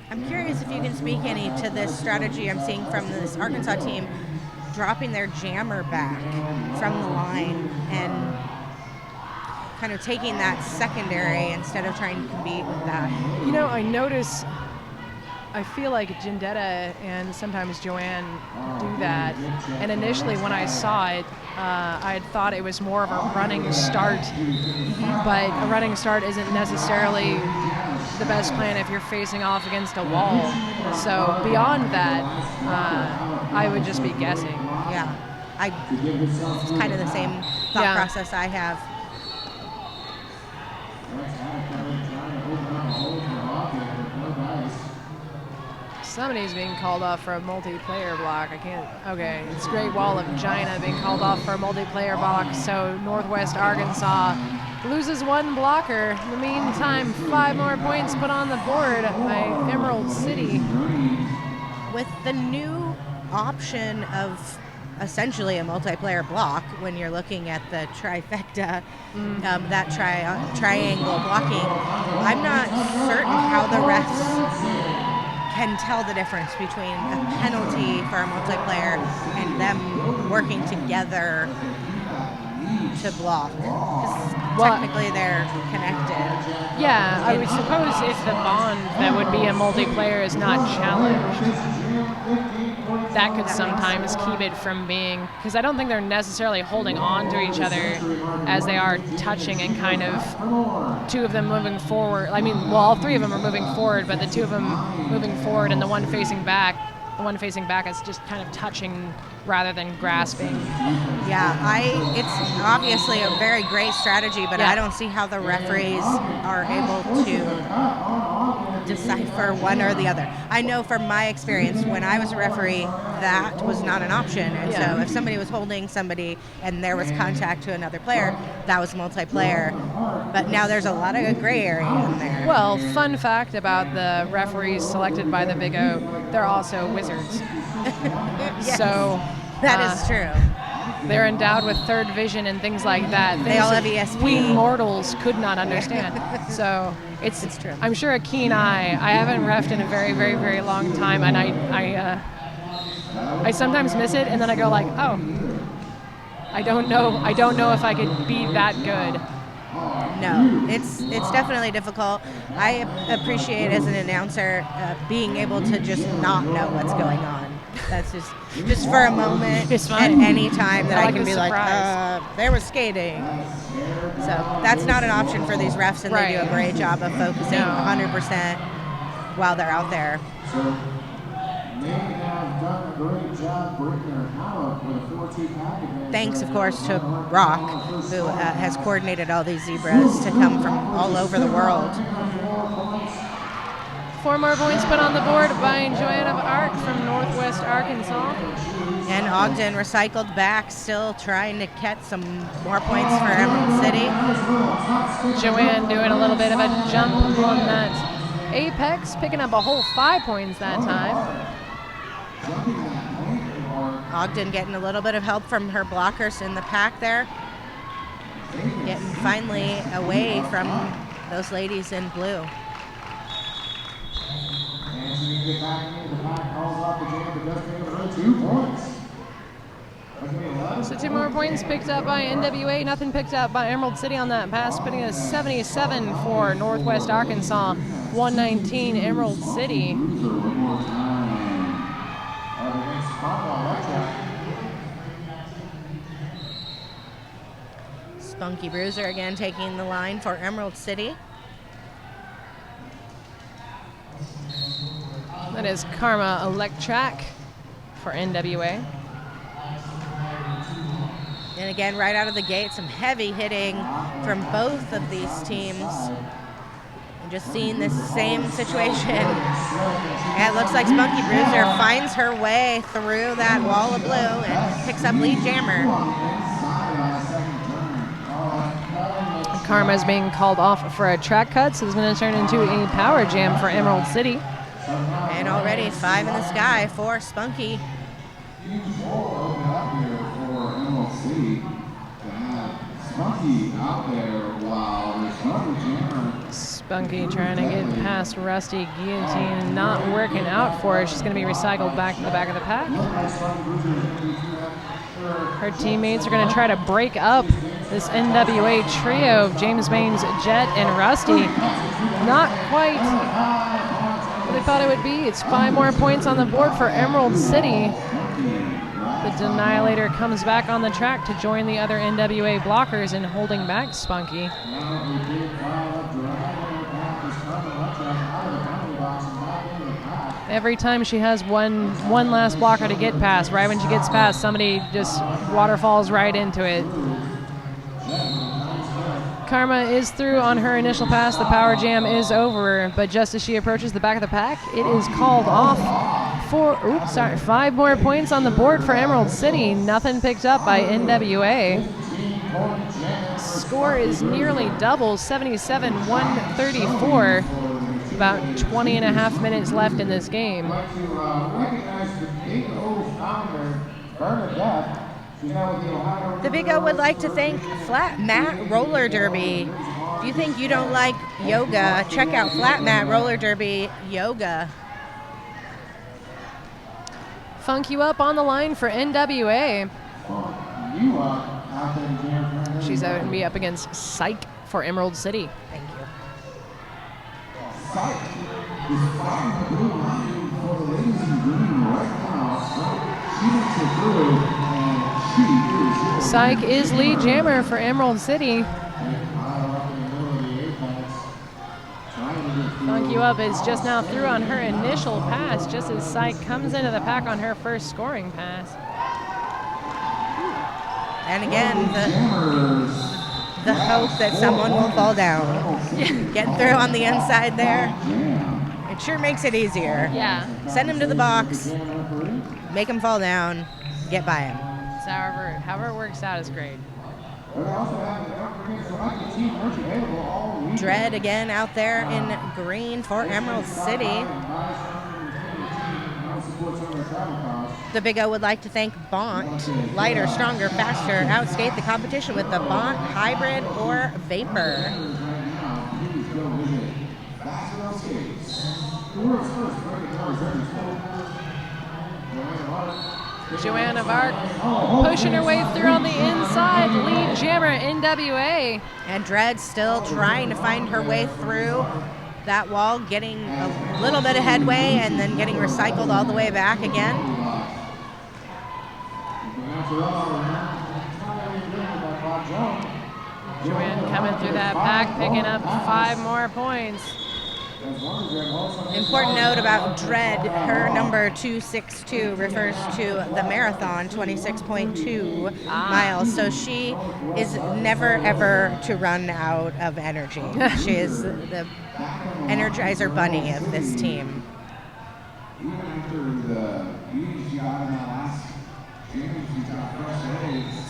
I'm curious if you can speak any to this strategy I'm seeing from this Arkansas team, dropping their jammer back from the line and kind of taking that secondary instead of trying to compete with that. You know, I feel like Gendetta and sometimes Joanne do that. And initially when I saw it, I had thought it was more of a running start, but a running start isn't necessarily the best plan if you're facing off against a wall. So beyond that, I would just be guessing. Yeah, it's kind of the same thought process I have. Somebody's being called off for a multiplayer block. I can't. Okay, it's Great Wall of China being called off for a multiplayer block. So Northwest Arkansas loses one blocker. In the meantime, 5 more points put on the board by Emerald City. With the new option of essentially a multiplayer block, when you're looking at the trifecta, that triangle blocking, I'm not certain how the refs can tell the difference between a penalty for a multiplayer and them working together to block. 'Cause technically they're connected. Yeah, I would suppose if the bond that would be a multiplayer is not challenged, that could sometimes keep it from being, because I don't think they're necessarily holding on to each other as they are touching and kind of 2 of them moving forward. I mean, well, all 3 of them are moving forward, but the 2 of them moving forward and the one facing back is just kind of touching rather than grasping. Yeah, it's obviously a very great strategy, but I don't see how the referees are able to decipher one or the other. I know from my experience when I was a referee, that was not an option. And so if somebody was holding somebody and there was contact to another player, that was multiplayer. But now there's a lot of gray area in there. Well, fun fact about the referees selected by the Big O, they're also wizards. Yes, so that is true. They're endowed with third vision and things like that. They all have ESP. We mortals could not understand. So it's true. I'm sure a keen eye. I haven't reffed in a very, very, very long time, and I sometimes miss it, and then I go like, oh, I don't know if I could be that good. No, it's definitely difficult. I appreciate as an announcer being able to just not know what's going on. That's just for a moment It's at fine. any time that I I like can the be like, surprise. there was skating. So that's not an option for these refs, and they do a great job of focusing 100% while they're out there. They have done a great job bringing her out with a 4-2 package. Thanks, of course, to Rock, who has coordinated all these zebras to come from all over the world. 4 more points put on the board by Joanne of Arc from Northwest Arkansas. And Ogden recycled back, still trying to get some more points for Emerald City. Joanne doing a little bit of a jump on that apex, picking up a whole 5 points that time. Ogden getting a little bit of help from her blockers in the pack there. Getting finally away from those ladies in blue. And she can get back into the pack, calls off the jam, but does pick up another 2 points. So 2 more points picked up by NWA, nothing picked up by Emerald City on that pass, putting us 77 for Northwest Arkansas, 119 Emerald City. Spunky Bruiser again taking the line for Emerald City. That is Karma Electrac for NWA. And again, right out of the gate, some heavy hitting from both of these teams. And just seeing this same situation. And it looks like Spunky Bruiser finds her way through that wall of blue and picks up lead jammer. Karma's being called off for a track cut, so it's going to turn into a power jam for Emerald City. And already 5 in the sky for Spunky. Spunky trying to get past Rusty Guillotine, not working out for her. She's going to be recycled back to the back of the pack. Her teammates are going to try to break up this NWA trio of James Baines, Jet, and Rusty. Not quite what they thought it would be. It's 5 more points on the board for Emerald City. The Denialator comes back on the track to join the other NWA blockers in holding back Spunky. Every time she has one last blocker to get past, right when she gets past, somebody just waterfalls right into it. Karma is through on her initial pass. The power jam is over, but just as she approaches the back of the pack, it is called off for 5 more points on the board for Emerald City. Nothing picked up by NWA. Score is nearly double, 77-134. About 20 and a half minutes left in this game. The Big O would like to thank Flat Mat Roller Derby. If you think you don't like yoga, check out Flat Mat Roller Derby Yoga. Funk You Up on the line for NWA. She's going to be up against Psych for Emerald City. Thank you. Psych is lead jammer for Emerald City. Funk You Up is just now through on her initial pass, just as Psych comes into the pack on her first scoring pass. And again, the hope that someone will fall down. Get through on the inside there. It sure makes it easier. Yeah. Send him to the box, make him fall down, get by him. So however it works out is great. Dread again out there in green for Emerald City. The Big O would like to thank Bont. Lighter, stronger, faster. Outskate the competition with the Bont Hybrid or Vapor. Joanna Vark pushing her way through on the inside. Lead jammer NWA. And Dread still trying to find her way through that wall, getting a little bit of headway and then getting recycled all the way back again. Joanne coming through that pack, picking up 5 more points. Important note about Dread, her number 262 refers to the marathon, 26.2 miles. So she is never, ever to run out of energy. She is the Energizer Bunny of this team.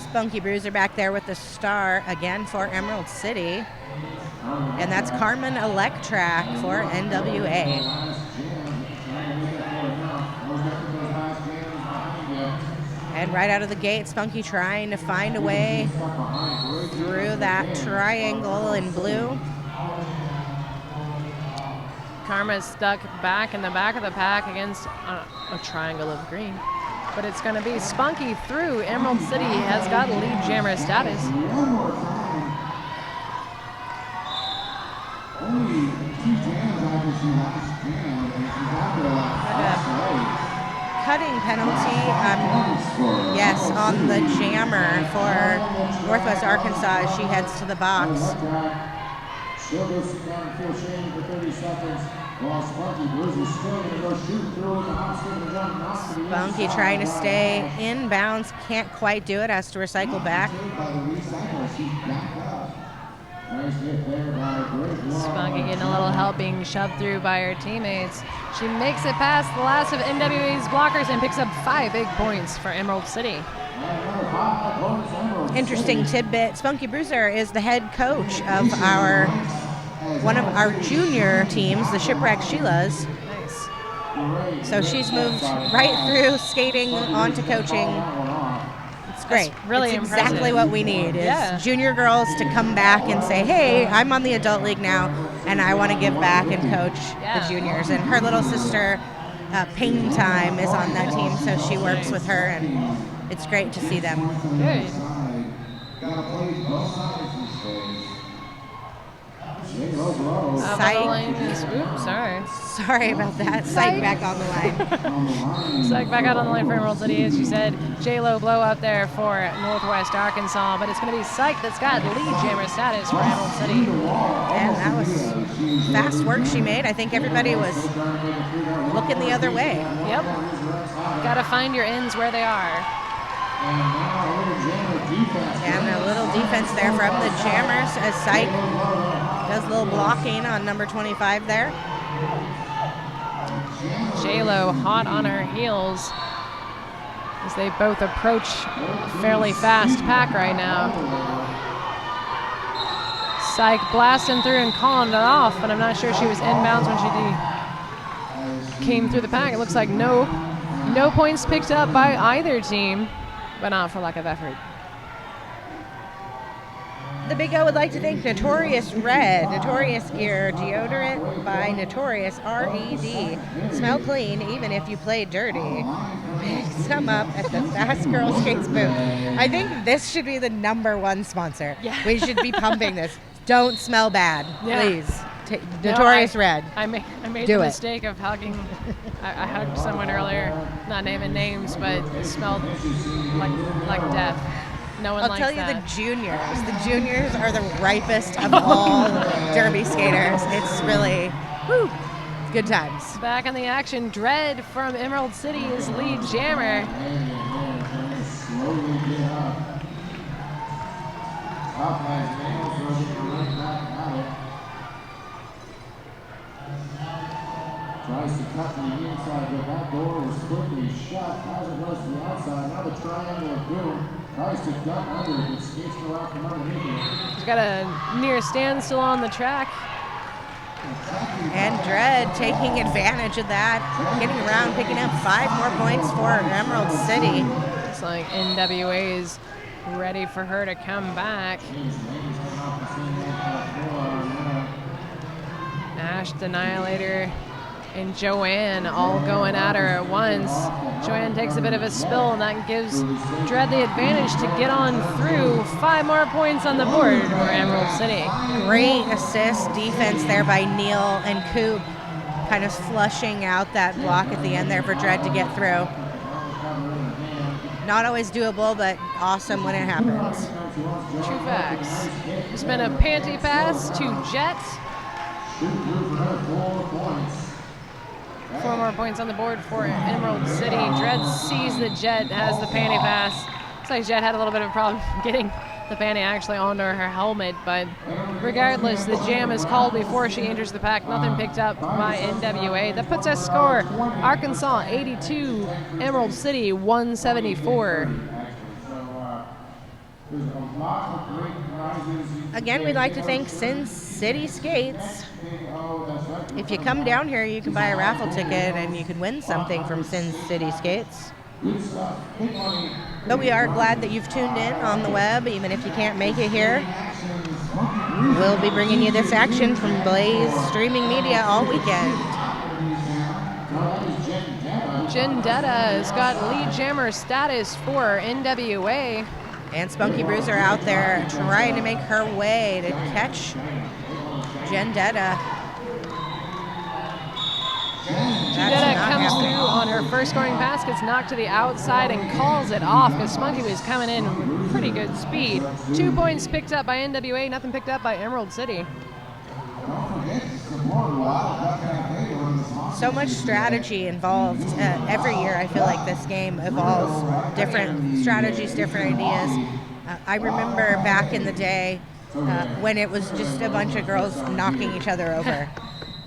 Spunky Bruiser back there with the star again for Emerald City. And that's Carmen Electrac for NWA. And right out of the gate, Spunky trying to find a way through that triangle in blue. Karma's stuck back in the back of the pack against a triangle of green. But it's going to be Spunky through. Emerald City has got lead jammer status. Cutting penalty, yes, on the jammer for Northwest Arkansas as she heads to the box. Spunky trying to stay in bounds, can't quite do it, has to recycle back. Spunky getting a little help, being shoved through by her teammates. She makes it past the last of NWA's blockers and picks up 5 big points for Emerald City. Interesting tidbit, Spunky Bruiser is the head coach of one of our junior teams, the Shipwreck Sheilas. Nice. So she's moved right through skating onto coaching. It's great. That's really it's impressive. exactly what we need is junior girls to come back and say, hey, I'm on the adult league now and I want to give back and coach the juniors. And her little sister, Pain Time, is on that team, so she works with her and it's great to see them. Good. Sorry about that. Psych back on the line. Psych back out on the line for Emerald City, as you said. J-Lo blow up there for Northwest Arkansas, but it's going to be Psych that's got lead jammer status for Emerald City. And that was fast work she made. I think everybody was looking the other way. Yep. Got to find your ends where they are. And a little defense there from the Jammers as Syke does a little blocking on number 25 there. J-Lo hot on her heels as they both approach a fairly fast pack right now. Syke blasting through and calling it off, but I'm not sure she was inbounds when she came through the pack. It looks like no points picked up by either team, but not for lack of effort. The Big O would like to thank Notorious Red, Notorious Gear, deodorant by Notorious, R-E-D. Smell clean even if you play dirty. Pick some up at the Fast Girl Skates booth. I think this should be the #1 sponsor. Yeah. We should be pumping this. Don't smell bad, Yeah. Please. Notorious Red. I made Do the it. mistake of hugging. I hugged someone earlier, not naming names, but it smelled like death. No one I'll likes tell you that. the juniors are the ripest of all derby skaters. It's really, whew, it's good times. Back in the action, Dread from Emerald City is lead jammer. Slowly get up. Top has nails, running right back at it. Tries to cut to the inside, but that door was quickly shut as it was to the outside. Now the triangle of boom. Tries to duck under it, but skates go out from underneath it. She's got a near standstill on the track. And Dread taking advantage of that, getting around, picking up 5 more points for Emerald City. It's like NWA is ready for her to come back. Ash the Annihilator and Joanne all going at her at once. Joanne takes a bit of a spill, and that gives Dread the advantage to get on through. 5 more points on the board for Emerald City. Great assist defense there by Neil and Coop, kind of flushing out that block at the end there for Dread to get through. Not always doable, but awesome when it happens. True facts. There's been a panty pass to Jet. 4 more points on the board for Emerald City. Dread sees the Jet has the panty pass. Looks like Jet had a little bit of a problem getting the panty actually onto her helmet, but regardless, the jam is called before she enters the pack. Nothing picked up by NWA. That puts us score Arkansas 82, Emerald City 174. Again, we'd like to thank Sin City Skates. If you come down here, you can buy a raffle ticket and you can win something from Sin City Skates. But we are glad that you've tuned in on the web, even if you can't make it here. We'll be bringing you this action from Blaze Streaming Media all weekend. Jendetta has got lead jammer status for NWA. And Spunky Bruiser out there trying to make her way to catch Jendetta. Jendetta comes through on her first scoring pass, gets knocked to the outside and calls it off because Spunky was coming in with pretty good speed. 2 points picked up by NWA, nothing picked up by Emerald City. So much strategy involved. Every year I feel like this game evolves. Different strategies, different ideas. I remember back in the day when it was just a bunch of girls knocking each other over.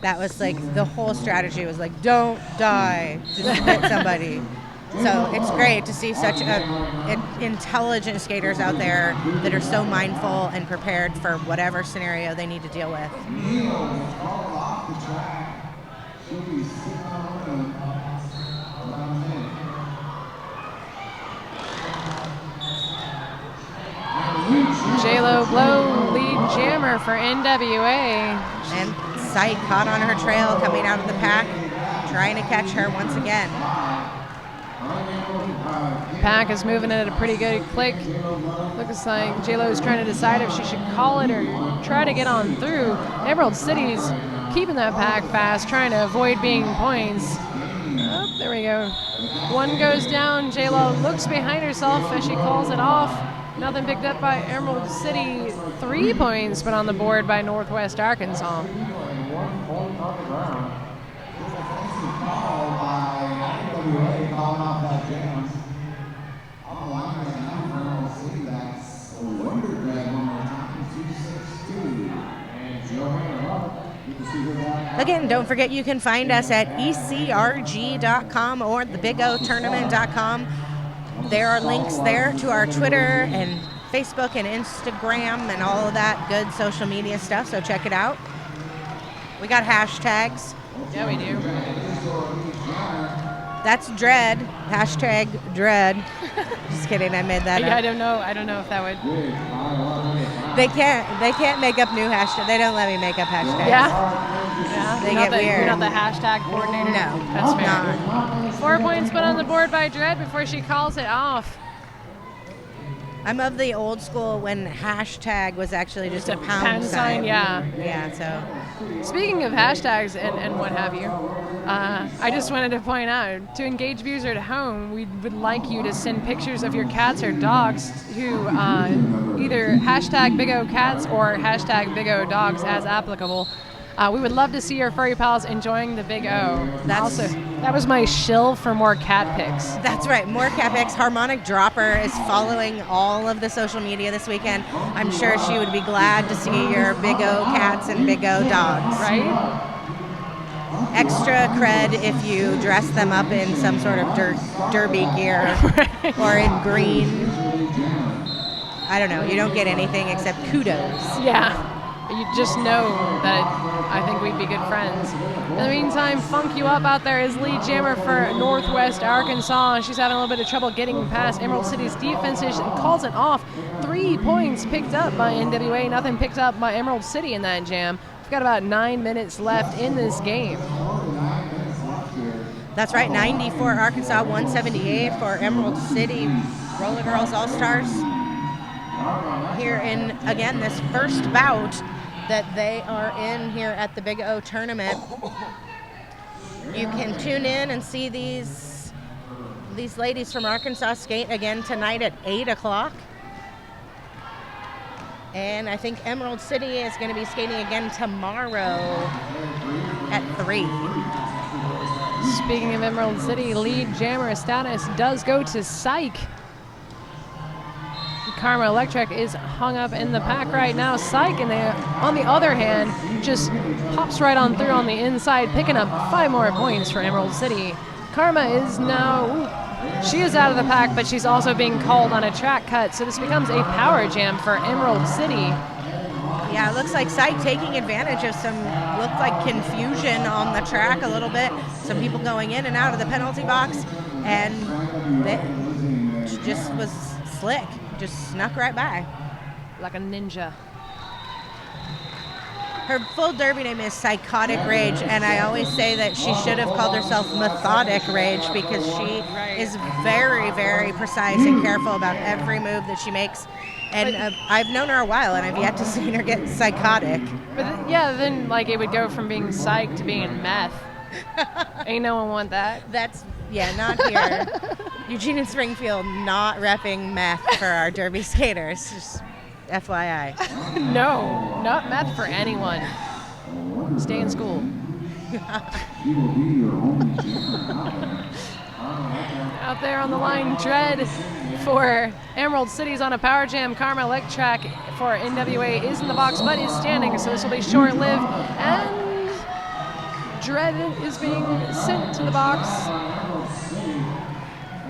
That was like the whole strategy was like, don't die, just hit somebody. So it's great to see such intelligent skaters out there that are so mindful and prepared for whatever scenario they need to deal with. J-Lo Blow, lead jammer for NWA. And Syke caught on her trail coming out of the pack, trying to catch her once again. Pack is moving at a pretty good click. Looks like J-Lo is trying to decide if she should call it or try to get on through. Emerald City's keeping that pack fast, trying to avoid being points. Oh, there we go. One goes down. J-Lo looks behind herself as she calls it off. Nothing picked up by Emerald City. 3 points, but on the board by Northwest Arkansas. Again, don't forget you can find us at ecrg.com or thebigotournament.com. There are links there to our Twitter and Facebook and Instagram and all of that good social media stuff, so check it out. We got hashtags. Yeah, we do. That's Dread. Hashtag Dread. Just kidding, I made that Yeah, up. I don't know if that would. They can't make up new hashtags. They don't let me make up hashtags. Yeah. They You're get not weird. You're not the hashtag coordinator. No, That's fair. not. 4 points put on the board by Dread before she calls it off. I'm of the old school when hashtag was actually just a pound sign. Yeah. Yeah, so. Speaking of hashtags and what have you, I just wanted to point out, to engage viewers at home, we would like you to send pictures of your cats or dogs who either hashtag Big O Cats or hashtag Big O Dogs as applicable. We would love to see your furry pals enjoying the Big O. That was my shill for more cat pics. That's right, more cat pics. Harmonic Dropper is following all of the social media this weekend. I'm sure she would be glad to see your Big O cats and Big O dogs. Right? Extra cred if you dress them up in some sort of derby gear or in green. I don't know, you don't get anything except kudos. Yeah. You just know that I think we'd be good friends. In the meantime, Funk You Up out there is lead jammer for Northwest Arkansas. She's having a little bit of trouble getting past Emerald City's defenses and calls it off. 3 points picked up by NWA, nothing picked up by Emerald City in that jam. We've got about 9 minutes left in this game. That's right, 90 for Arkansas, 178 for Emerald City Roller Girls All-Stars. Here in, again, this first bout that they are in here at the Big O tournament. You can tune in and see these ladies from Arkansas skate again tonight at 8 o'clock. And I think Emerald City is going to be skating again tomorrow at 3. Speaking of Emerald City, lead jammer status does go to Psych. Karma Electric is hung up in the pack right now. Psych, and on the other hand, just pops right on through on the inside, picking up 5 more points for Emerald City. Karma is now, she is out of the pack, but she's also being called on a track cut, so this becomes a power jam for Emerald City. Yeah, it looks like Psych taking advantage of some, looked like confusion on the track a little bit. Some people going in and out of the penalty box, and it just was slick. Just snuck right by. Like a ninja. Her full derby name is Psychotic Rage, and I always say that she should have called herself Methodic Rage because she is very, very precise and careful about every move that she makes. And I've known her a while, and I've yet to see her get psychotic. But then like it would go from being psych to being meth. Ain't no one want that. Not here. Eugene and Springfield not repping meth for our derby skaters. Just FYI. No, not meth for anyone. Stay in school. Out there on the line, Dread for Emerald City's on a power jam. Karma Electric for NWA is in the box, but is standing, so this will be short-lived. And Dread is being sent to the box.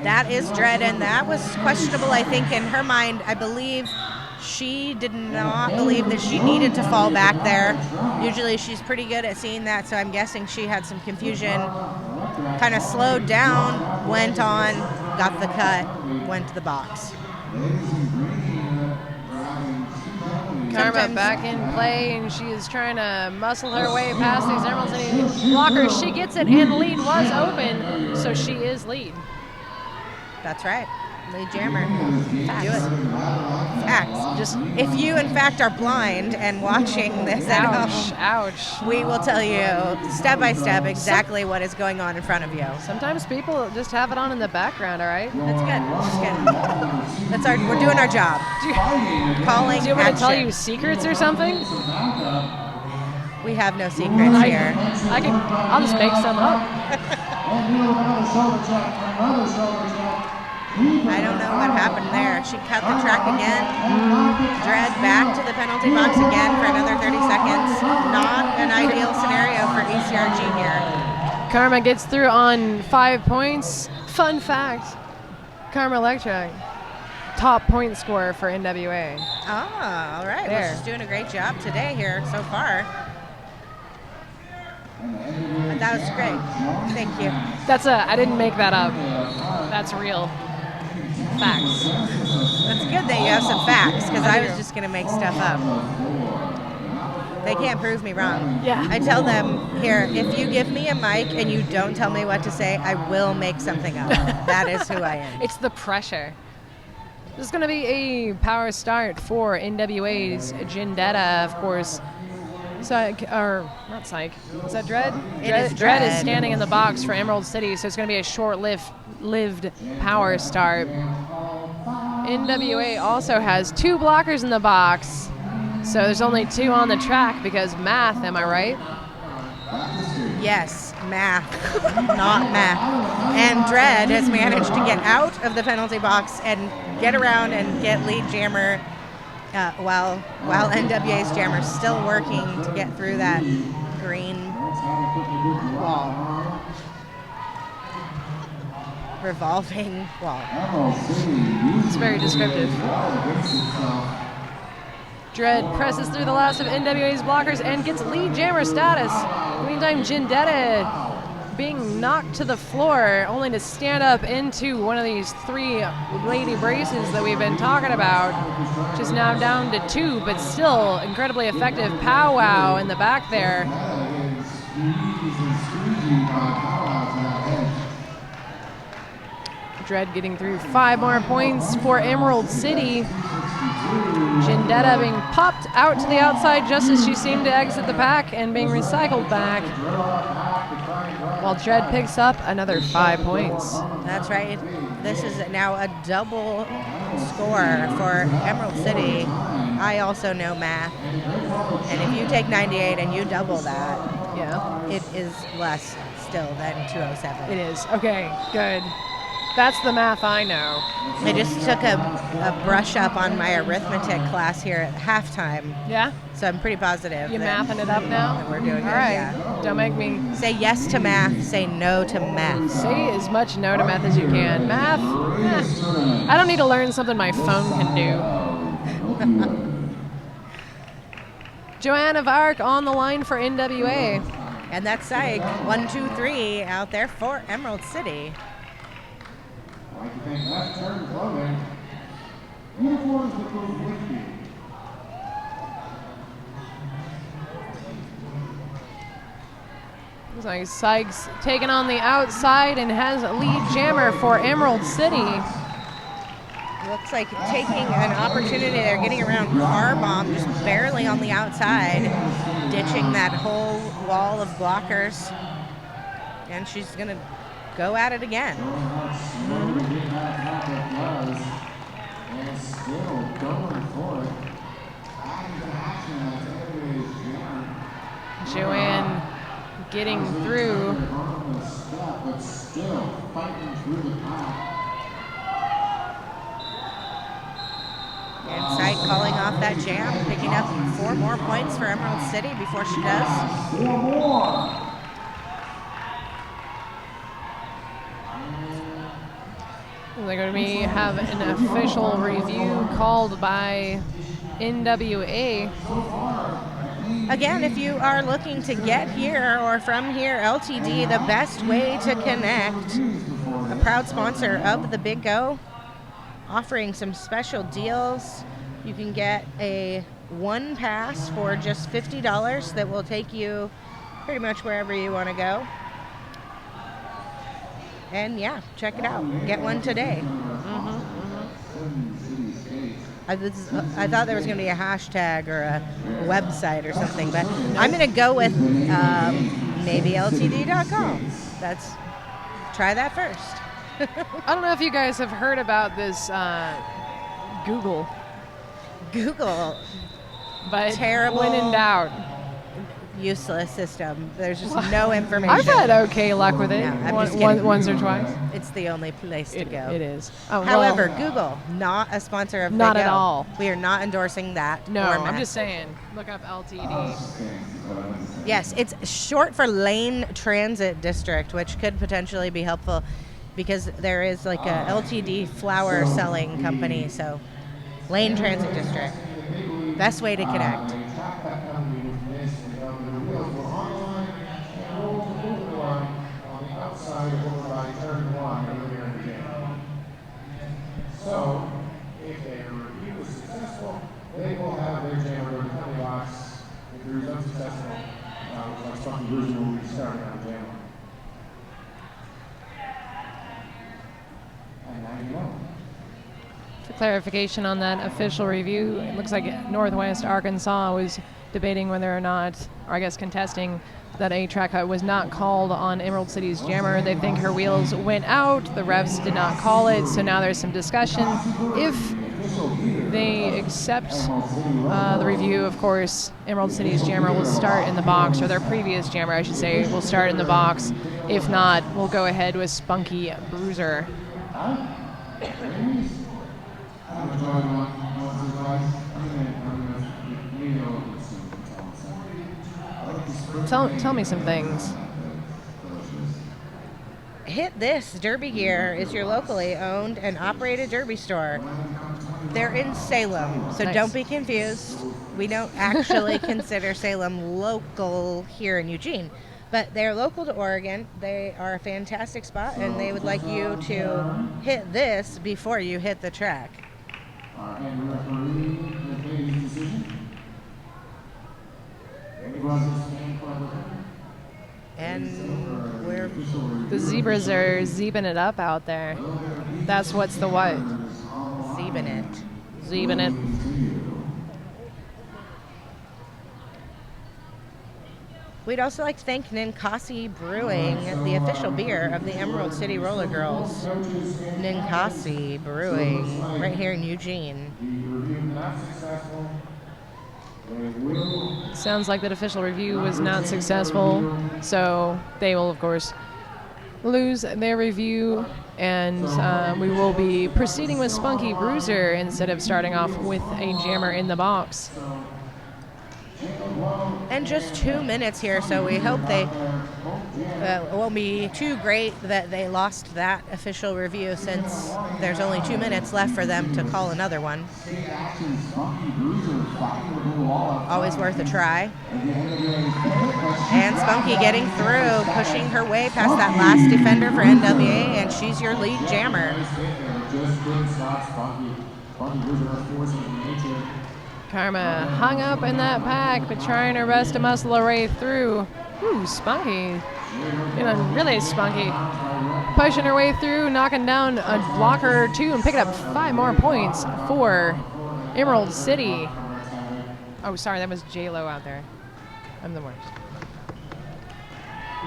That is Dread, and that was questionable, I think, in her mind. I believe she did not believe that she needed to fall back there. Usually she's pretty good at seeing that, so I'm guessing she had some confusion. Kind of slowed down, went on, got the cut, went to the box. Karma back in play, and she is trying to muscle her way past these Emerald City blockers. She gets it, and lead was open, so she is lead. That's right. Lead jammer. Facts. Do it. Facts. Just if you in fact are blind and watching this at home, ouch. We will tell you step by step exactly what is going on in front of you. Sometimes people just have it on in the background, all right? That's good. We're doing our job. Calling Do you want me to tell action. you secrets or something? We have no secrets here. I'll just make some up. I don't know what happened there. She cut the track again. Dread back to the penalty box again for another 30 seconds. Not an ideal scenario for ECRG here. Karma gets through on 5 points. Fun fact, Karma Electra, top point scorer for NWA. Ah, all right. There. Well, she's doing a great job today here so far. That was great. Thank you. I didn't make that up. That's real. Facts. That's good that you have some facts, because I was just going to make stuff up. They can't prove me wrong. Yeah. I tell them, here, if you give me a mic and you don't tell me what to say, I will make something up. That is who I am. It's the pressure. This is going to be a power start for NWA's Jindetta, of course. Psych, or not Psych. Is that Dread? Dread is standing in the box for Emerald City, so it's going to be a short-lived power start. NWA also has 2 blockers in the box, so there's only 2 on the track because math, am I right? Yes, math, not math. And Dread has managed to get out of the penalty box and get around and get lead jammer while NWA's jammer's still working to get through that green wall. Revolving wall. It's very descriptive. Dread presses through the last of NWA's blockers and gets lead jammer status. Meantime, Jindetta being knocked to the floor, only to stand up into one of these 3 lady braces that we've been talking about, which is now down to 2, but still incredibly effective powwow in the back there. Dread getting through 5 more points for Emerald City. Jindetta being popped out to the outside just as she seemed to exit the pack and being recycled back, while Dread picks up another 5 points. That's right. This is now a double score for Emerald City. I also know math. And if you take 98 and you double that, Yeah, it is less still than 207. it is. Okay, good. That's the math I know. I just took a brush up on my arithmetic class here at halftime, Yeah? so I'm pretty positive. You that mathing it up now? we're doing All good, right. yeah. Don't make me Say yes to math, say no to math. say as much no to math as you can. Math? I don't need to learn something my phone can do. Joanne of Arc on the line for NWA. And that's Psych. 1, 2, 3 out there for Emerald City. I'd like to thank Left Turn Clothing. Uniforms that goes with you. Looks like Sykes taking on the outside and has a lead jammer for Emerald City. Looks like taking an opportunity there, getting around car bomb just barely on the outside, ditching that whole wall of blockers. And she's going to go at it again. And still going for it. Adding to action as Joanne getting through. on the step, but still fighting through the pack. And Sight calling off that jam, picking up 4 more points for Emerald City before she does. 4 more. They're going to have an official review called by NWA. Again, if you are looking to get here or from here, LTD, the best way to connect. A proud sponsor of the Big Go, offering some special deals. You can get a 1 pass for just $50 that will take you pretty much wherever you want to go. And yeah, check it out. Get one today. I thought there was going to be a hashtag or a website or something, but I'm going to go with maybe LTD.com. Try that first. I don't know if you guys have heard about this Google, Google. but Terrible. when in doubt, useless system. There's just no information. I've had okay luck with it. No, I'm just kidding. Once or twice. It's the only place to go. It is. Oh, However, well, Google, not a sponsor of Not Big at O. all. We are not endorsing that. no, or I'm Matt. just saying. Look up LTD. Yes, it's short for Lane Transit District, which could potentially be helpful because there is like a LTD flower selling company. So, Lane Transit District, best way to connect. So, if their review is successful, they will have their jammer in the penalty box. If it is unsuccessful, like Spunky Bruiser will be starting on the jammer. And now you know. For clarification on that official review, it looks like Northwest Arkansas was debating whether or not, or I guess contesting, that a track cut was not called on Emerald City's jammer. They think her wheels went out. The refs did not call it, so now there's some discussion. If they accept the review, of course, Emerald City's jammer will start in the box, or their previous jammer, I should say, will start in the box. If not, we'll go ahead with Spunky Bruiser. Tell me some things. Hit This Derby Gear is your locally owned and operated derby store. They're in Salem, so Nice. don't be confused. We don't actually consider Salem local here in Eugene, but they're local to Oregon. They are a fantastic spot, and they would like you to hit this before you hit the track. And the referee has made his decision. And we're The zebras are zeebing it up out there. That's what's the what? zeebing it. Zeebing it. We'd also like to thank Ninkasi Brewing, the official beer of the Emerald City Roller Girls. Ninkasi Brewing, right here in Eugene. Sounds like that official review was not successful, so they will, of course, lose their review, and we will be proceeding with Spunky Bruiser instead of starting off with a jammer in the box. And just 2 minutes here, so we hope they won't be too great that they lost that official review, since there's only 2 minutes left for them to call another one. Always worth a try. And Spunky getting through, pushing her way past that last defender for NWA, and she's your lead jammer. Karma hung up in that pack, but trying her best to muscle her way through. Ooh, Spunky. Really spunky. Pushing her way through, knocking down a blocker or two, and picking up 5 more points for Emerald City. Oh, sorry, that was J-Lo out there. I'm the worst.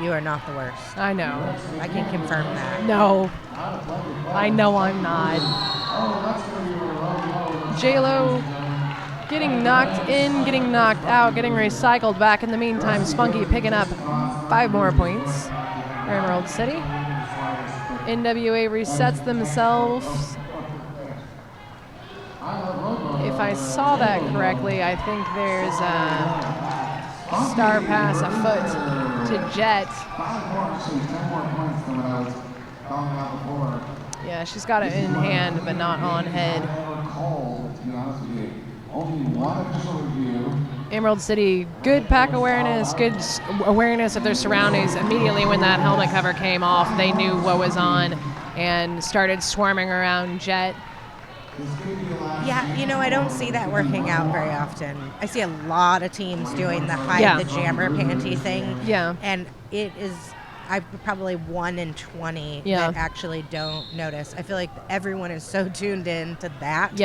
You are not the worst. I know. I can confirm that. No. I know I'm not. J-Lo getting knocked in, getting knocked out, getting recycled back. In the meantime, Spunky picking up 5 more points for Emerald City. NWA resets themselves. If I saw that correctly, I think there's a star pass afoot to Jet. Yeah, she's got it in hand, but not on head. Emerald City, good pack awareness, good awareness of their surroundings. Immediately when that helmet cover came off, they knew what was on and started swarming around Jet. Yeah, I don't see that working out very often. I see a lot of teams doing the hide the jammer panty thing. Yeah. And it is, probably 1 in 20 that actually don't notice. I feel like everyone is so tuned in to that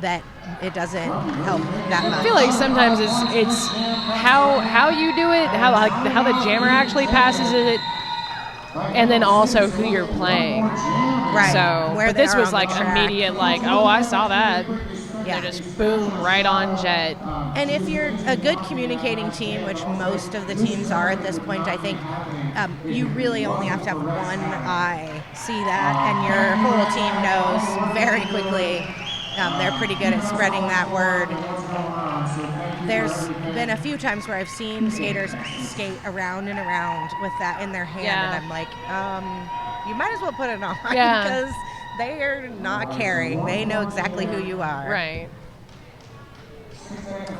that it doesn't help that much. I feel like sometimes it's how you do it, how the jammer actually passes it, and then also who you're playing. Right. So, Where but they this are was on the like track. immediate, like, oh, I saw that. Yeah. They just boom right on Jet. And if you're a good communicating team, which most of the teams are at this point, I think you really only have to have one eye see that, and your whole team knows very quickly. They're pretty good at spreading that word. There's been a few times where I've seen skaters skate around and around with that in their hand, and I'm like, you might as well put it on because they are not caring. They know exactly who you are. Right.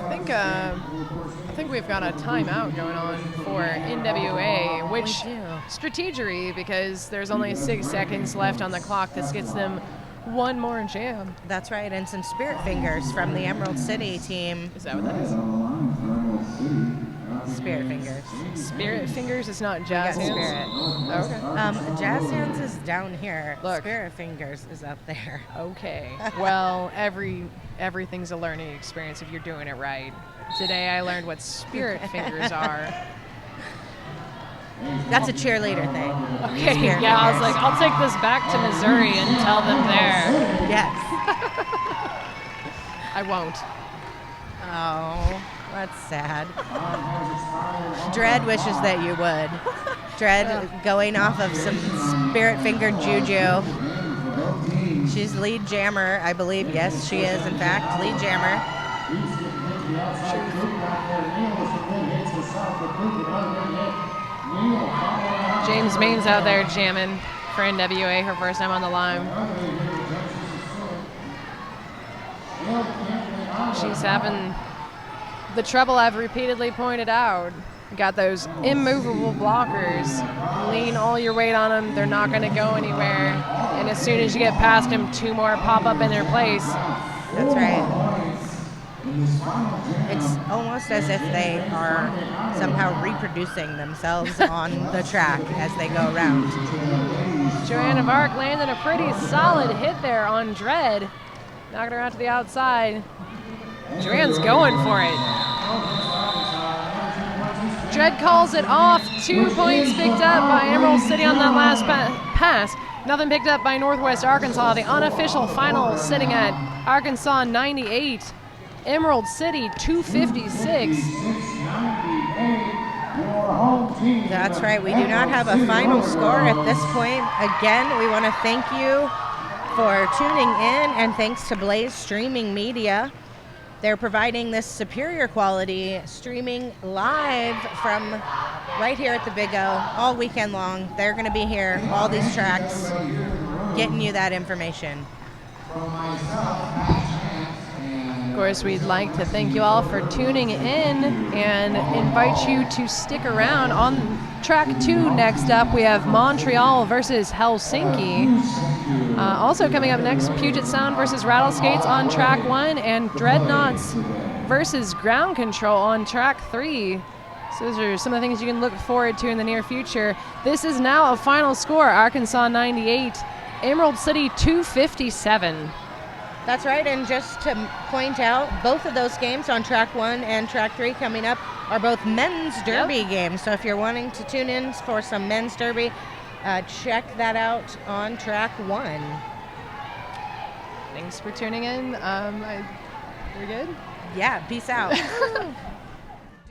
I think we've got a timeout going on for NWA, which strategery, because there's only 6 seconds left on the clock. This gets them one more jam. That's right, and some Spirit Fingers from the Emerald City team. Is that what that is? Spirit Fingers. Spirit Fingers is not Jazz Hands? Spirit. Okay. Jazz Hands is down here. Look. Spirit Fingers is up there. Okay. Well, everything's a learning experience if you're doing it right. Today I learned what Spirit Fingers are. That's a cheerleader thing. Okay. Spirit Yeah, I was Fingers. like, I'll take this back to Missouri and tell them there. Yes. I won't. Oh, that's sad. Dread wishes that you would. Dread going off of some Spirit Finger juju. She's lead jammer, I believe. Yes, she is, in fact, lead jammer. James Main's out there jamming for NWA, her first time on the line. She's having the trouble I've repeatedly pointed out. Got those immovable blockers. Lean all your weight on them, they're not going to go anywhere. And as soon as you get past them, 2 more pop up in their place. That's right. It's almost as if they are somehow reproducing themselves on the track as they go around. Joanna Vark landed a pretty solid hit there on Dread. Knocking her out to the outside. Joanne's going for it. Dread calls it off. 2 points picked up by Emerald City on that last pass. Nothing picked up by Northwest Arkansas. The unofficial final sitting at Arkansas 98. Emerald City 256. That's right. We do not have a final score at this point. Again, we want to thank you for tuning in, and thanks to Blaze Streaming Media. They're providing this superior quality streaming live from right here at the Big O all weekend long. They're going to be here, all these tracks, getting you that information. Of course, we'd like to thank you all for tuning in and invite you to stick around. On track 2 next up, we have Montreal versus Helsinki. Also coming up next, Puget Sound versus Rattleskates on track 1, and Dreadnoughts versus Ground Control on track 3. So those are some of the things you can look forward to in the near future. This is now a final score: Arkansas 98, Emerald City 257. That's right, and just to point out, both of those games on track 1 and track 3 coming up are both men's derby games. So if you're wanting to tune in for some men's derby, check that out on track 1. Thanks for tuning in. We're good? Yeah, peace out.